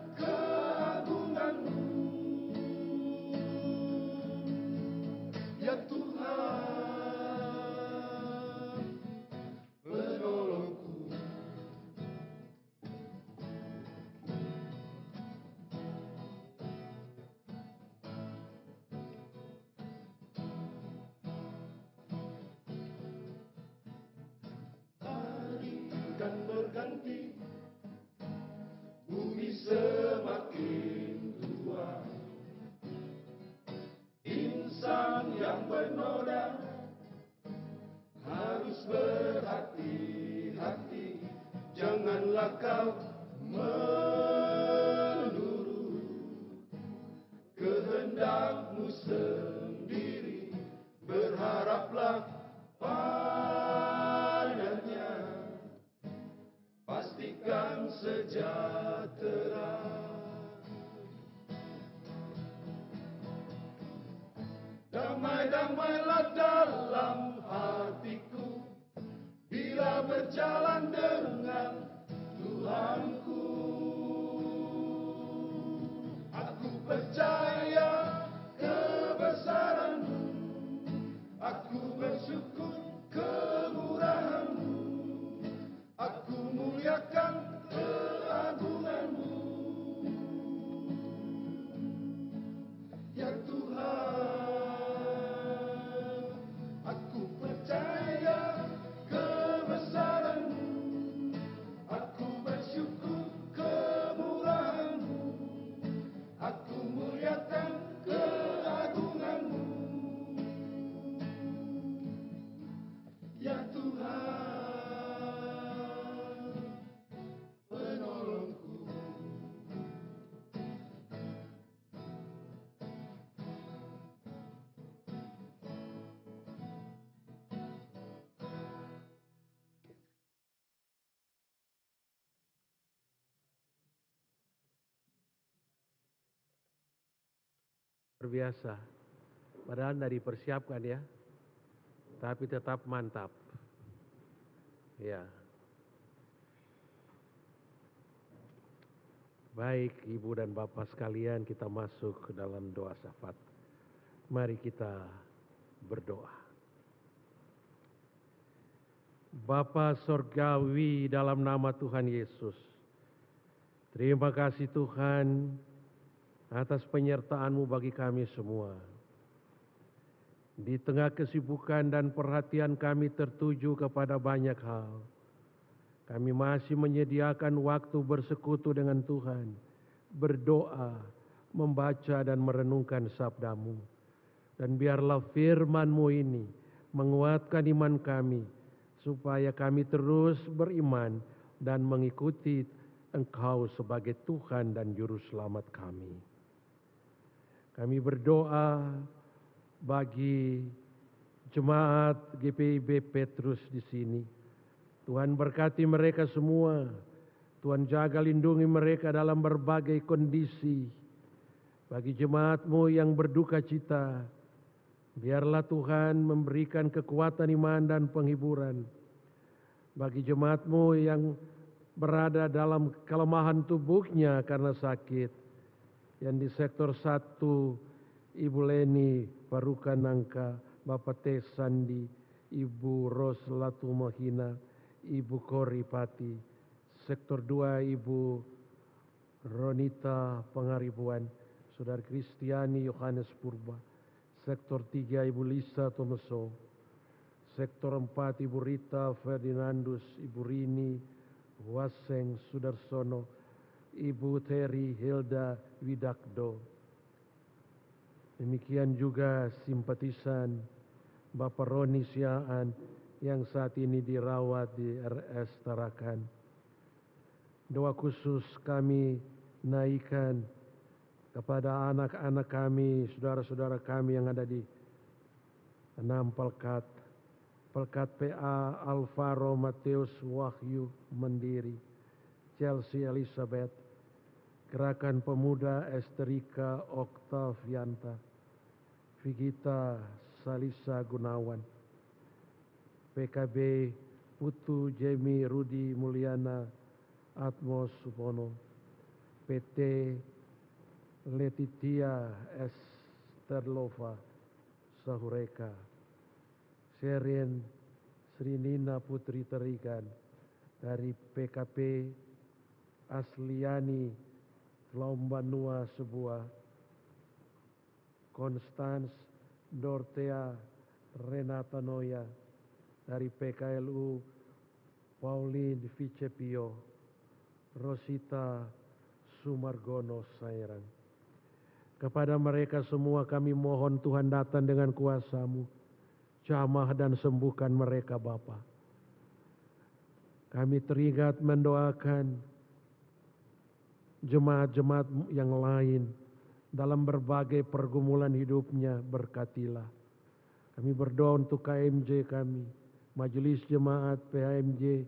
berhenti, bumi semakin tua. Insan yang bernoda harus berhati-hati, janganlah kau menurut kehendakmu sendiri, berharaplah padanya, pastikan sejahtera. Damai-damailah dalam hatiku bila berjalan dengan Tuhanku. Aku percaya kebesaran-Mu, aku bersyukur kemurahan-Mu, aku muliakan keagungan-Mu. Ya Tuhan, aku percaya kebesaran-Mu, aku bersyukur kemurahan-Mu, aku muliakan keagungan-Mu. Ya Tuhan, penolongku. Terbiasa, padahal tidak dipersiapkan ya, tapi tetap mantap. Ya. Baik Ibu dan Bapak sekalian, kita masuk ke dalam doa syafaat. Mari kita berdoa. Bapa Sorgawi, dalam nama Tuhan Yesus, terima kasih Tuhan atas penyertaan-Mu bagi kami semua. Di tengah kesibukan dan perhatian kami tertuju kepada banyak hal, kami masih menyediakan waktu bersekutu dengan Tuhan, berdoa, membaca dan merenungkan sabda-Mu. Dan biarlah firman-Mu ini menguatkan iman kami, supaya kami terus beriman dan mengikuti Engkau sebagai Tuhan dan Juru Selamat kami. Kami berdoa bagi jemaat GPIB Petrus di sini. Tuhan berkati mereka semua. Tuhan jaga lindungi mereka dalam berbagai kondisi. Bagi jemaat-Mu yang berduka cita, biarlah Tuhan memberikan kekuatan iman dan penghiburan. Bagi jemaat-Mu yang berada dalam kelemahan tubuhnya karena sakit, yang di sektor 1, Ibu Leni Parukanangka, Bapak T. Sandi, Ibu Ros Latumahina, Ibu Kori Pati. Sektor 2, Ibu Ronita Pangaribuan, Saudara Kristiani Yohanes Purba. Sektor 3, Ibu Lisa Tomeso. Sektor 4, Ibu Rita Ferdinandus, Ibu Rini Waseng Sudarsono, Ibu Teri Hilda Widakdo. Demikian juga simpatisan Bapak Roni Siaan yang saat ini dirawat di RS Tarakan. Doa khusus kami naikkan kepada anak-anak kami, saudara-saudara kami yang ada di 6 Pelkat. Pelkat PA Alvaro Mateus Wahyu Mendiri, Chelsea Elizabeth, Gerakan Pemuda Esterika Oktavianta, Vigita Salisa Gunawan, PKB Putu Jemi Rudi Mulyana Atmos Supono, PT Letitia Esterlova Sahureka, Sherin Srinina Putri Terikan dari PKP Asliani Lombanua Sebuah, Konstans Dortea Renata Noya dari PKLU Pauline Vicepio, Rosita Sumargono Sairang. Kepada mereka semua kami mohon Tuhan datang dengan kuasa-Mu, jamah dan sembuhkan mereka Bapa. Kami teringat mendoakan jemaat-jemaat yang lain dalam berbagai pergumulan hidupnya, berkatilah. Kami berdoa untuk KMJ kami, Majelis Jemaat PHMJ,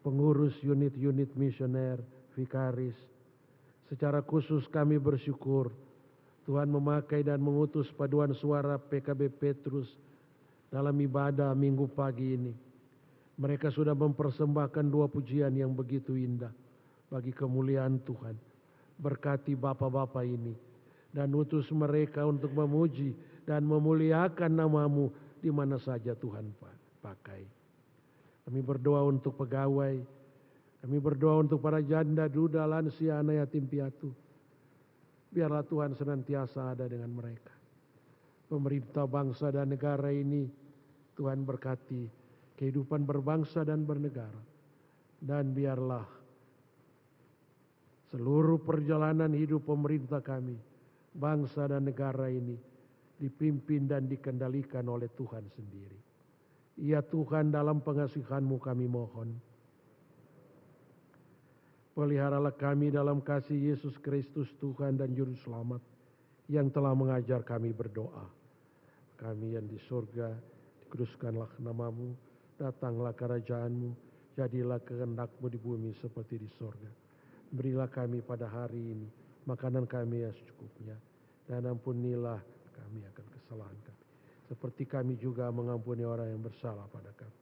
pengurus unit-unit misioner, vikaris. Secara khusus kami bersyukur Tuhan memakai dan mengutus paduan suara PKB Petrus dalam ibadah minggu pagi ini. Mereka sudah mempersembahkan 2 pujian yang begitu indah bagi kemuliaan Tuhan. Berkati bapak-bapak ini dan utus mereka untuk memuji dan memuliakan nama-Mu di mana saja Tuhan pakai. Kami berdoa untuk pegawai, kami berdoa untuk para janda, duda, lansia, anak yatim piatu. Biarlah Tuhan senantiasa ada dengan mereka. Pemerintah bangsa dan negara ini, Tuhan berkati kehidupan berbangsa dan bernegara. Dan biarlah seluruh perjalanan hidup pemerintah kami, bangsa dan negara ini, dipimpin dan dikendalikan oleh Tuhan sendiri. Ya Tuhan, dalam pengasihan-Mu kami mohon. Peliharalah kami dalam kasih Yesus Kristus Tuhan dan Juru Selamat yang telah mengajar kami berdoa. Kami yang di surga, dikuduskanlah nama-Mu, datanglah kerajaan-Mu, jadilah kehendak-Mu di bumi seperti di surga. Berilah kami pada hari ini makanan kami yang secukupnya, dan ampunilah kami akan kesalahan kami, seperti kami juga mengampuni orang yang bersalah pada kami.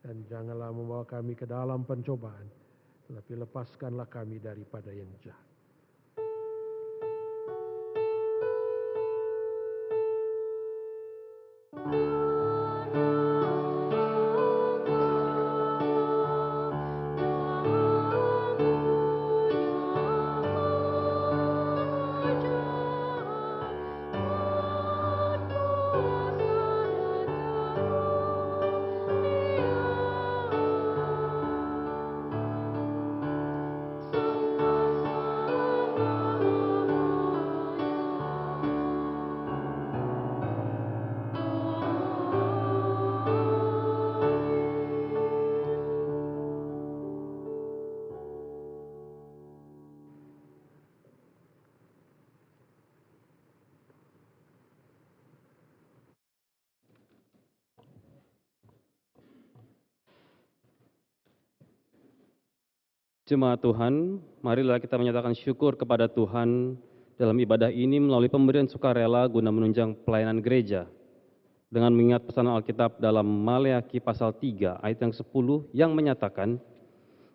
Dan janganlah membawa kami ke dalam pencobaan, tetapi lepaskanlah kami daripada yang jahat. Jemaat Tuhan, marilah kita menyatakan syukur kepada Tuhan dalam ibadah ini melalui pemberian sukarela guna menunjang pelayanan gereja. Dengan mengingat pesan Alkitab dalam Maleakhi pasal 3 ayat yang 10 yang menyatakan,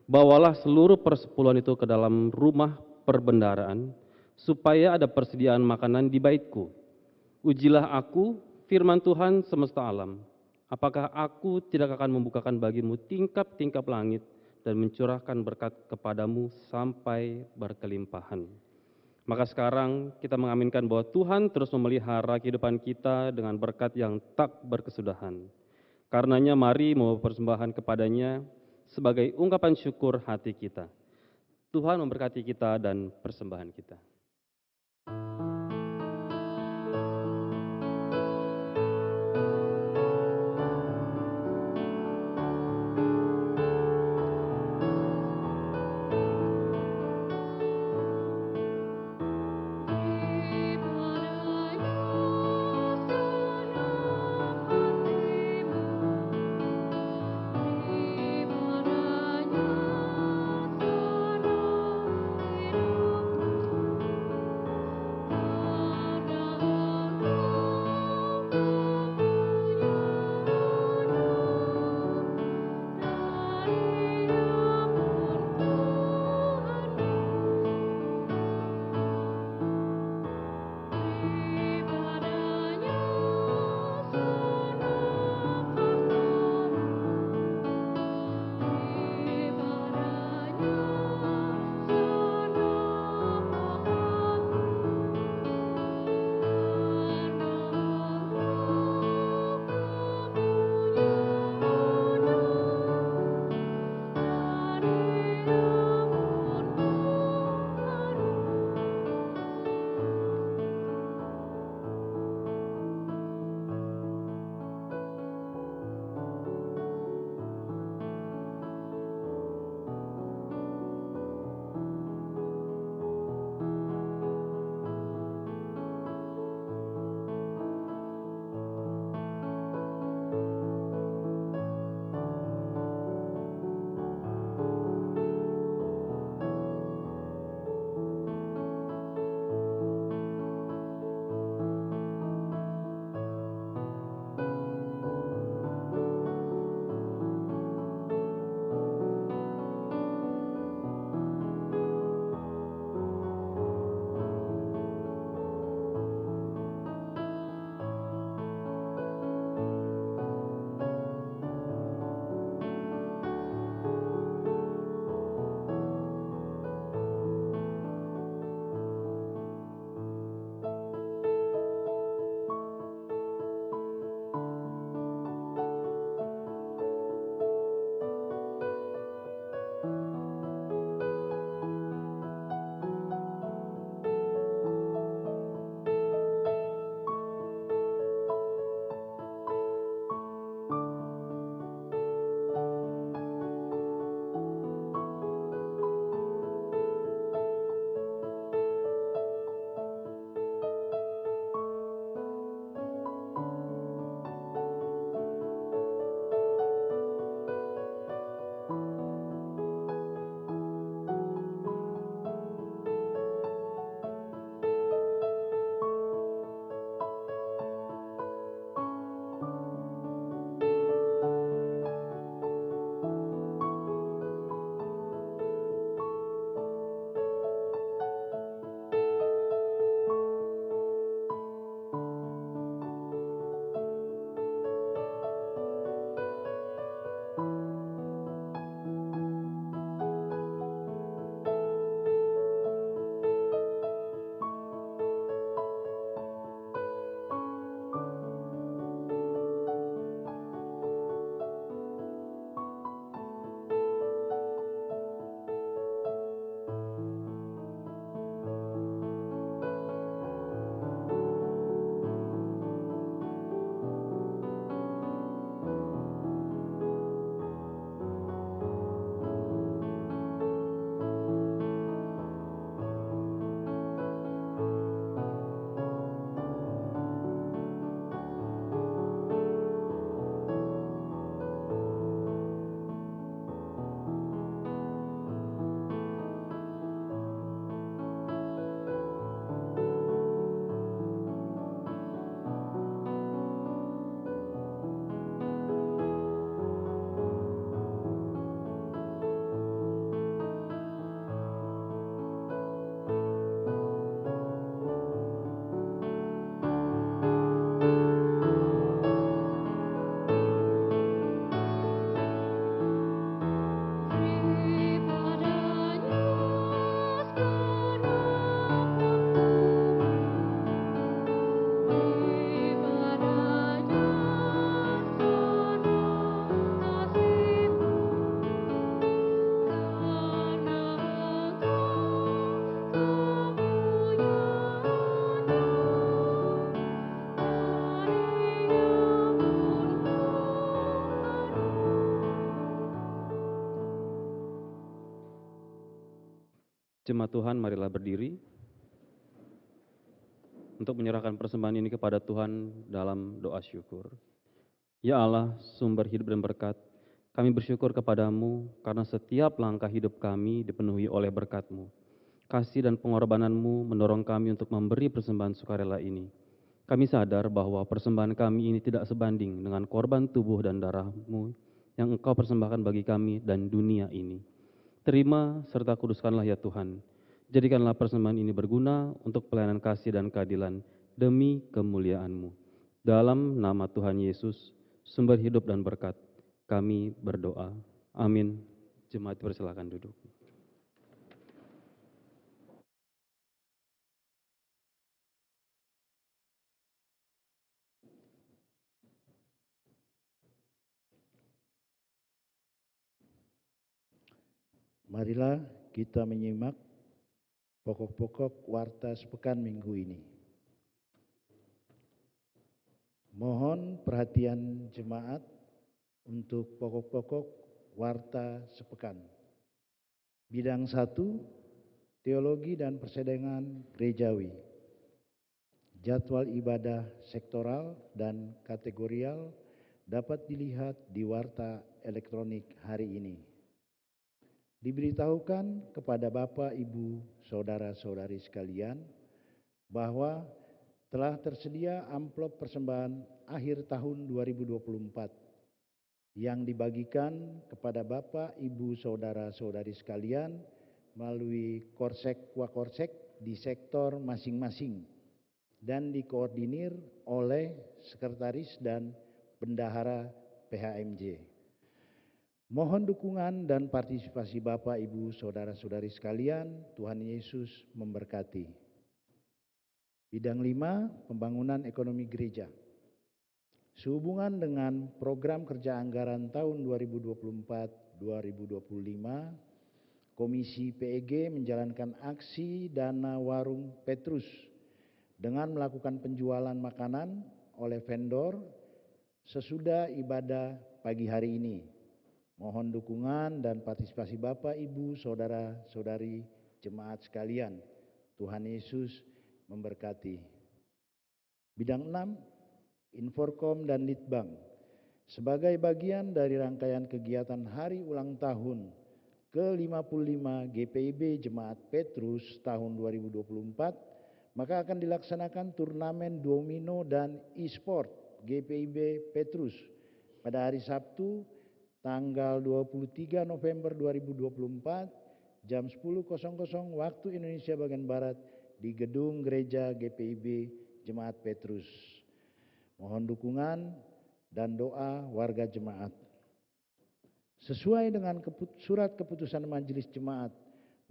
bawalah seluruh persepuluhan itu ke dalam rumah perbendaharaan, supaya ada persediaan makanan di baitku. Ujilah aku, firman Tuhan semesta alam. Apakah aku tidak akan membukakan bagimu tingkap-tingkap langit, dan mencurahkan berkat kepadamu sampai berkelimpahan. Maka sekarang kita mengaminkan bahwa Tuhan terus memelihara kehidupan kita dengan berkat yang tak berkesudahan. Karenanya mari membawa persembahan kepadanya sebagai ungkapan syukur hati kita. Tuhan memberkati kita dan persembahan kita. Thank you. Jemaat Tuhan, marilah berdiri untuk menyerahkan persembahan ini kepada Tuhan dalam doa syukur. Ya Allah, sumber hidup dan berkat, kami bersyukur kepadamu karena setiap langkah hidup kami dipenuhi oleh berkat-Mu. Kasih dan pengorbanan-Mu mendorong kami untuk memberi persembahan sukarela ini. Kami sadar bahwa persembahan kami ini tidak sebanding dengan korban tubuh dan darah-Mu yang Engkau persembahkan bagi kami dan dunia ini. Terima serta kuduskanlah ya Tuhan. Jadikanlah persembahan ini berguna untuk pelayanan kasih dan keadilan demi kemuliaan-Mu. Dalam nama Tuhan Yesus, sumber hidup dan berkat, kami berdoa. Amin. Jemaat persilakan duduk. Marilah kita menyimak pokok-pokok warta sepekan minggu ini. Mohon perhatian jemaat untuk pokok-pokok warta sepekan. Bidang 1, teologi dan persidangan gerejawi. Jadwal ibadah sektoral dan kategorial dapat dilihat di warta elektronik hari ini. Diberitahukan kepada Bapak, Ibu, Saudara-saudari sekalian bahwa telah tersedia amplop persembahan akhir tahun 2024 yang dibagikan kepada Bapak, Ibu, Saudara-saudari sekalian melalui Korsek di sektor masing-masing dan dikoordinir oleh Sekretaris dan Bendahara PHMJ. Mohon dukungan dan partisipasi Bapak, Ibu, Saudara-saudari sekalian. Tuhan Yesus memberkati. Bidang 5, pembangunan ekonomi gereja. Sehubungan dengan program kerja anggaran tahun 2024-2025, Komisi PEG menjalankan aksi Dana Warung Petrus dengan melakukan penjualan makanan oleh vendor sesudah ibadah pagi hari ini. Mohon dukungan dan partisipasi Bapak, Ibu, Saudara-saudari jemaat sekalian. Tuhan Yesus memberkati. Bidang 6, Inforkom dan Litbang. Sebagai bagian dari rangkaian kegiatan hari ulang tahun ke-55 GPIB Jemaat Petrus tahun 2024, maka akan dilaksanakan turnamen domino dan e-sport GPIB Petrus pada hari Sabtu tanggal 23 November 2024 jam 10.00 waktu Indonesia bagian Barat di Gedung Gereja GPIB Jemaat Petrus. Mohon dukungan dan doa warga jemaat. Sesuai dengan surat keputusan Majelis Jemaat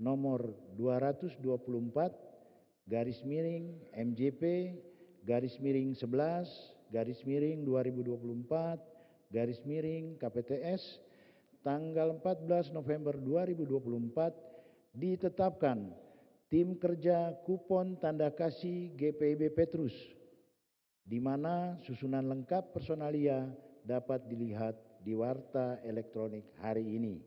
nomor 224/11/2024/KPTS tanggal 14 November 2024 ditetapkan tim kerja kupon tanda kasih GPIB Petrus, di mana susunan lengkap personalia dapat dilihat di warta elektronik hari ini.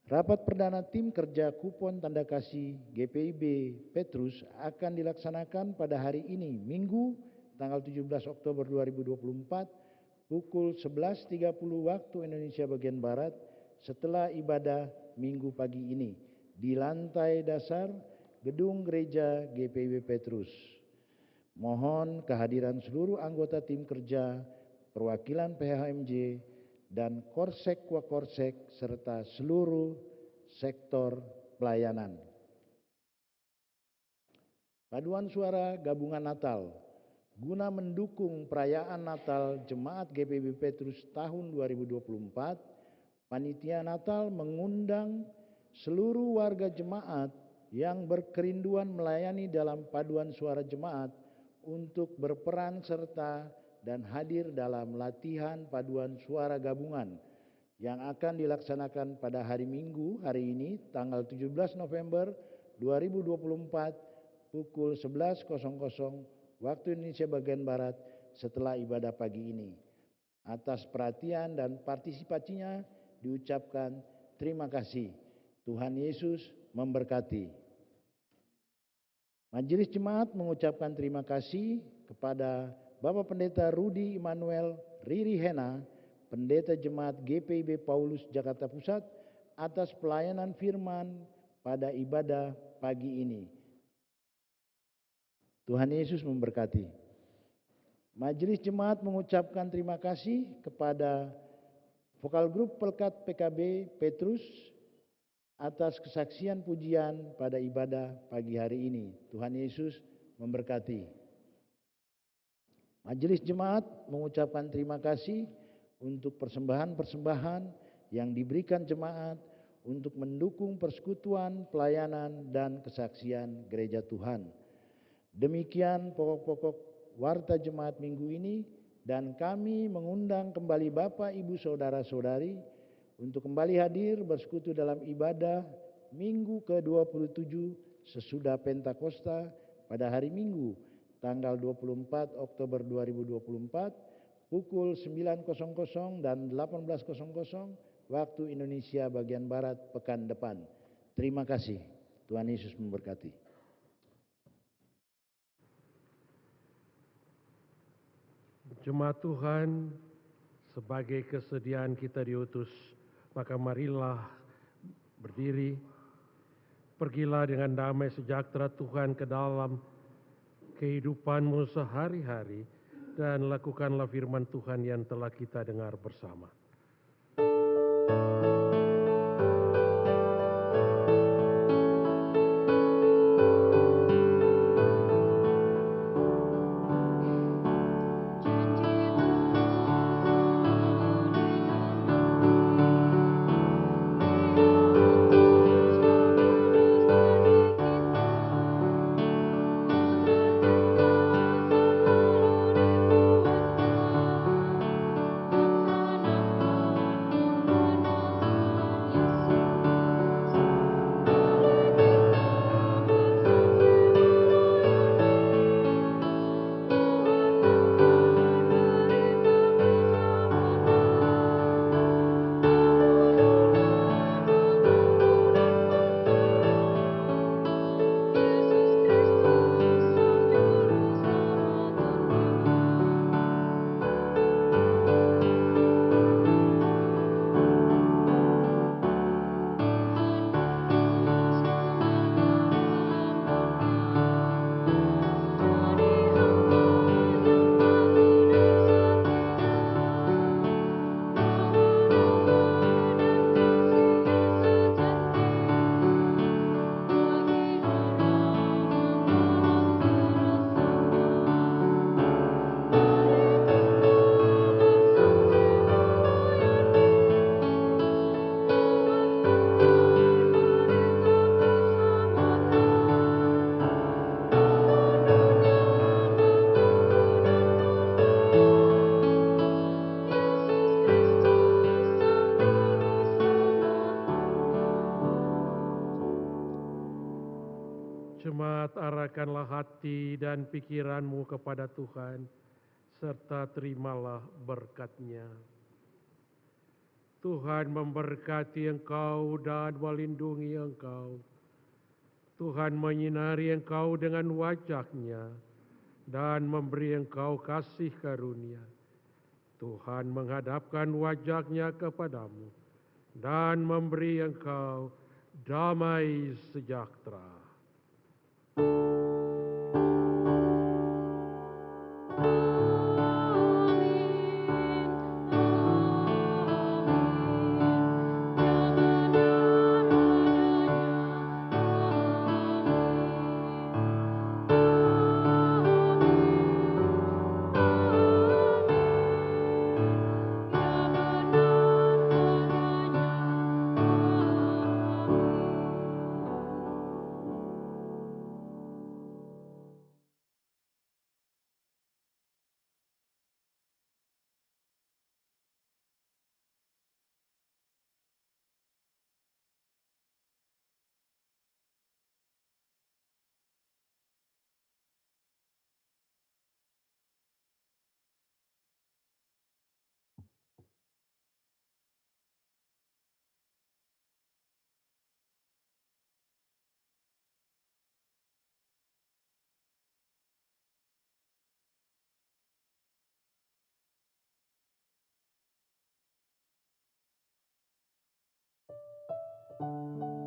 Rapat perdana tim kerja kupon tanda kasih GPIB Petrus akan dilaksanakan pada hari ini, Minggu, tanggal 17 Oktober 2024, pukul 11.30 waktu Indonesia bagian Barat, setelah ibadah Minggu pagi ini, di lantai dasar Gedung Gereja GPIB Petrus. Mohon kehadiran seluruh anggota tim kerja, perwakilan PHMJ, dan Korsek serta seluruh sektor pelayanan. Paduan suara gabungan Natal guna mendukung perayaan Natal Jemaat GPIB Petrus tahun 2024, Panitia Natal mengundang seluruh warga jemaat yang berkerinduan melayani dalam paduan suara jemaat untuk berperan serta dan hadir dalam latihan paduan suara gabungan yang akan dilaksanakan pada hari Minggu hari ini tanggal 17 November 2024 pukul 11.00 waktu Indonesia bagian Barat setelah ibadah pagi ini. Atas perhatian dan partisipasinya diucapkan terima kasih. Tuhan Yesus memberkati. Majelis Jemaat mengucapkan terima kasih kepada Bapak Pendeta Rudi Immanuel Riri Hena, Pendeta Jemaat GPIB Paulus Jakarta Pusat, atas pelayanan firman pada ibadah pagi ini. Tuhan Yesus memberkati. Majelis Jemaat mengucapkan terima kasih kepada Vokal Grup Pelkat PKB Petrus atas kesaksian pujian pada ibadah pagi hari ini. Tuhan Yesus memberkati. Majelis Jemaat mengucapkan terima kasih untuk persembahan-persembahan yang diberikan jemaat untuk mendukung persekutuan, pelayanan, dan kesaksian gereja Tuhan. Demikian pokok-pokok warta jemaat minggu ini, dan kami mengundang kembali Bapak, Ibu, Saudara-saudari untuk kembali hadir bersekutu dalam ibadah minggu ke-27 sesudah Pentakosta pada hari Minggu tanggal 24 Oktober 2024 pukul 9.00 dan 18.00 waktu Indonesia bagian Barat pekan depan. Terima kasih. Tuhan Yesus memberkati. Jemaat Tuhan, sebagai kesediaan kita diutus, maka marilah berdiri, pergilah dengan damai sejahtera Tuhan ke dalam kehidupanmu sehari-hari, dan lakukanlah firman Tuhan yang telah kita dengar bersama. Jemaat, arahkanlah hati dan pikiranmu kepada Tuhan, serta terimalah berkat-Nya. Tuhan memberkati engkau dan melindungi engkau. Tuhan menyinari engkau dengan wajah-Nya dan memberi engkau kasih karunia. Tuhan menghadapkan wajah-Nya kepadamu dan memberi engkau damai sejahtera. Tuhan.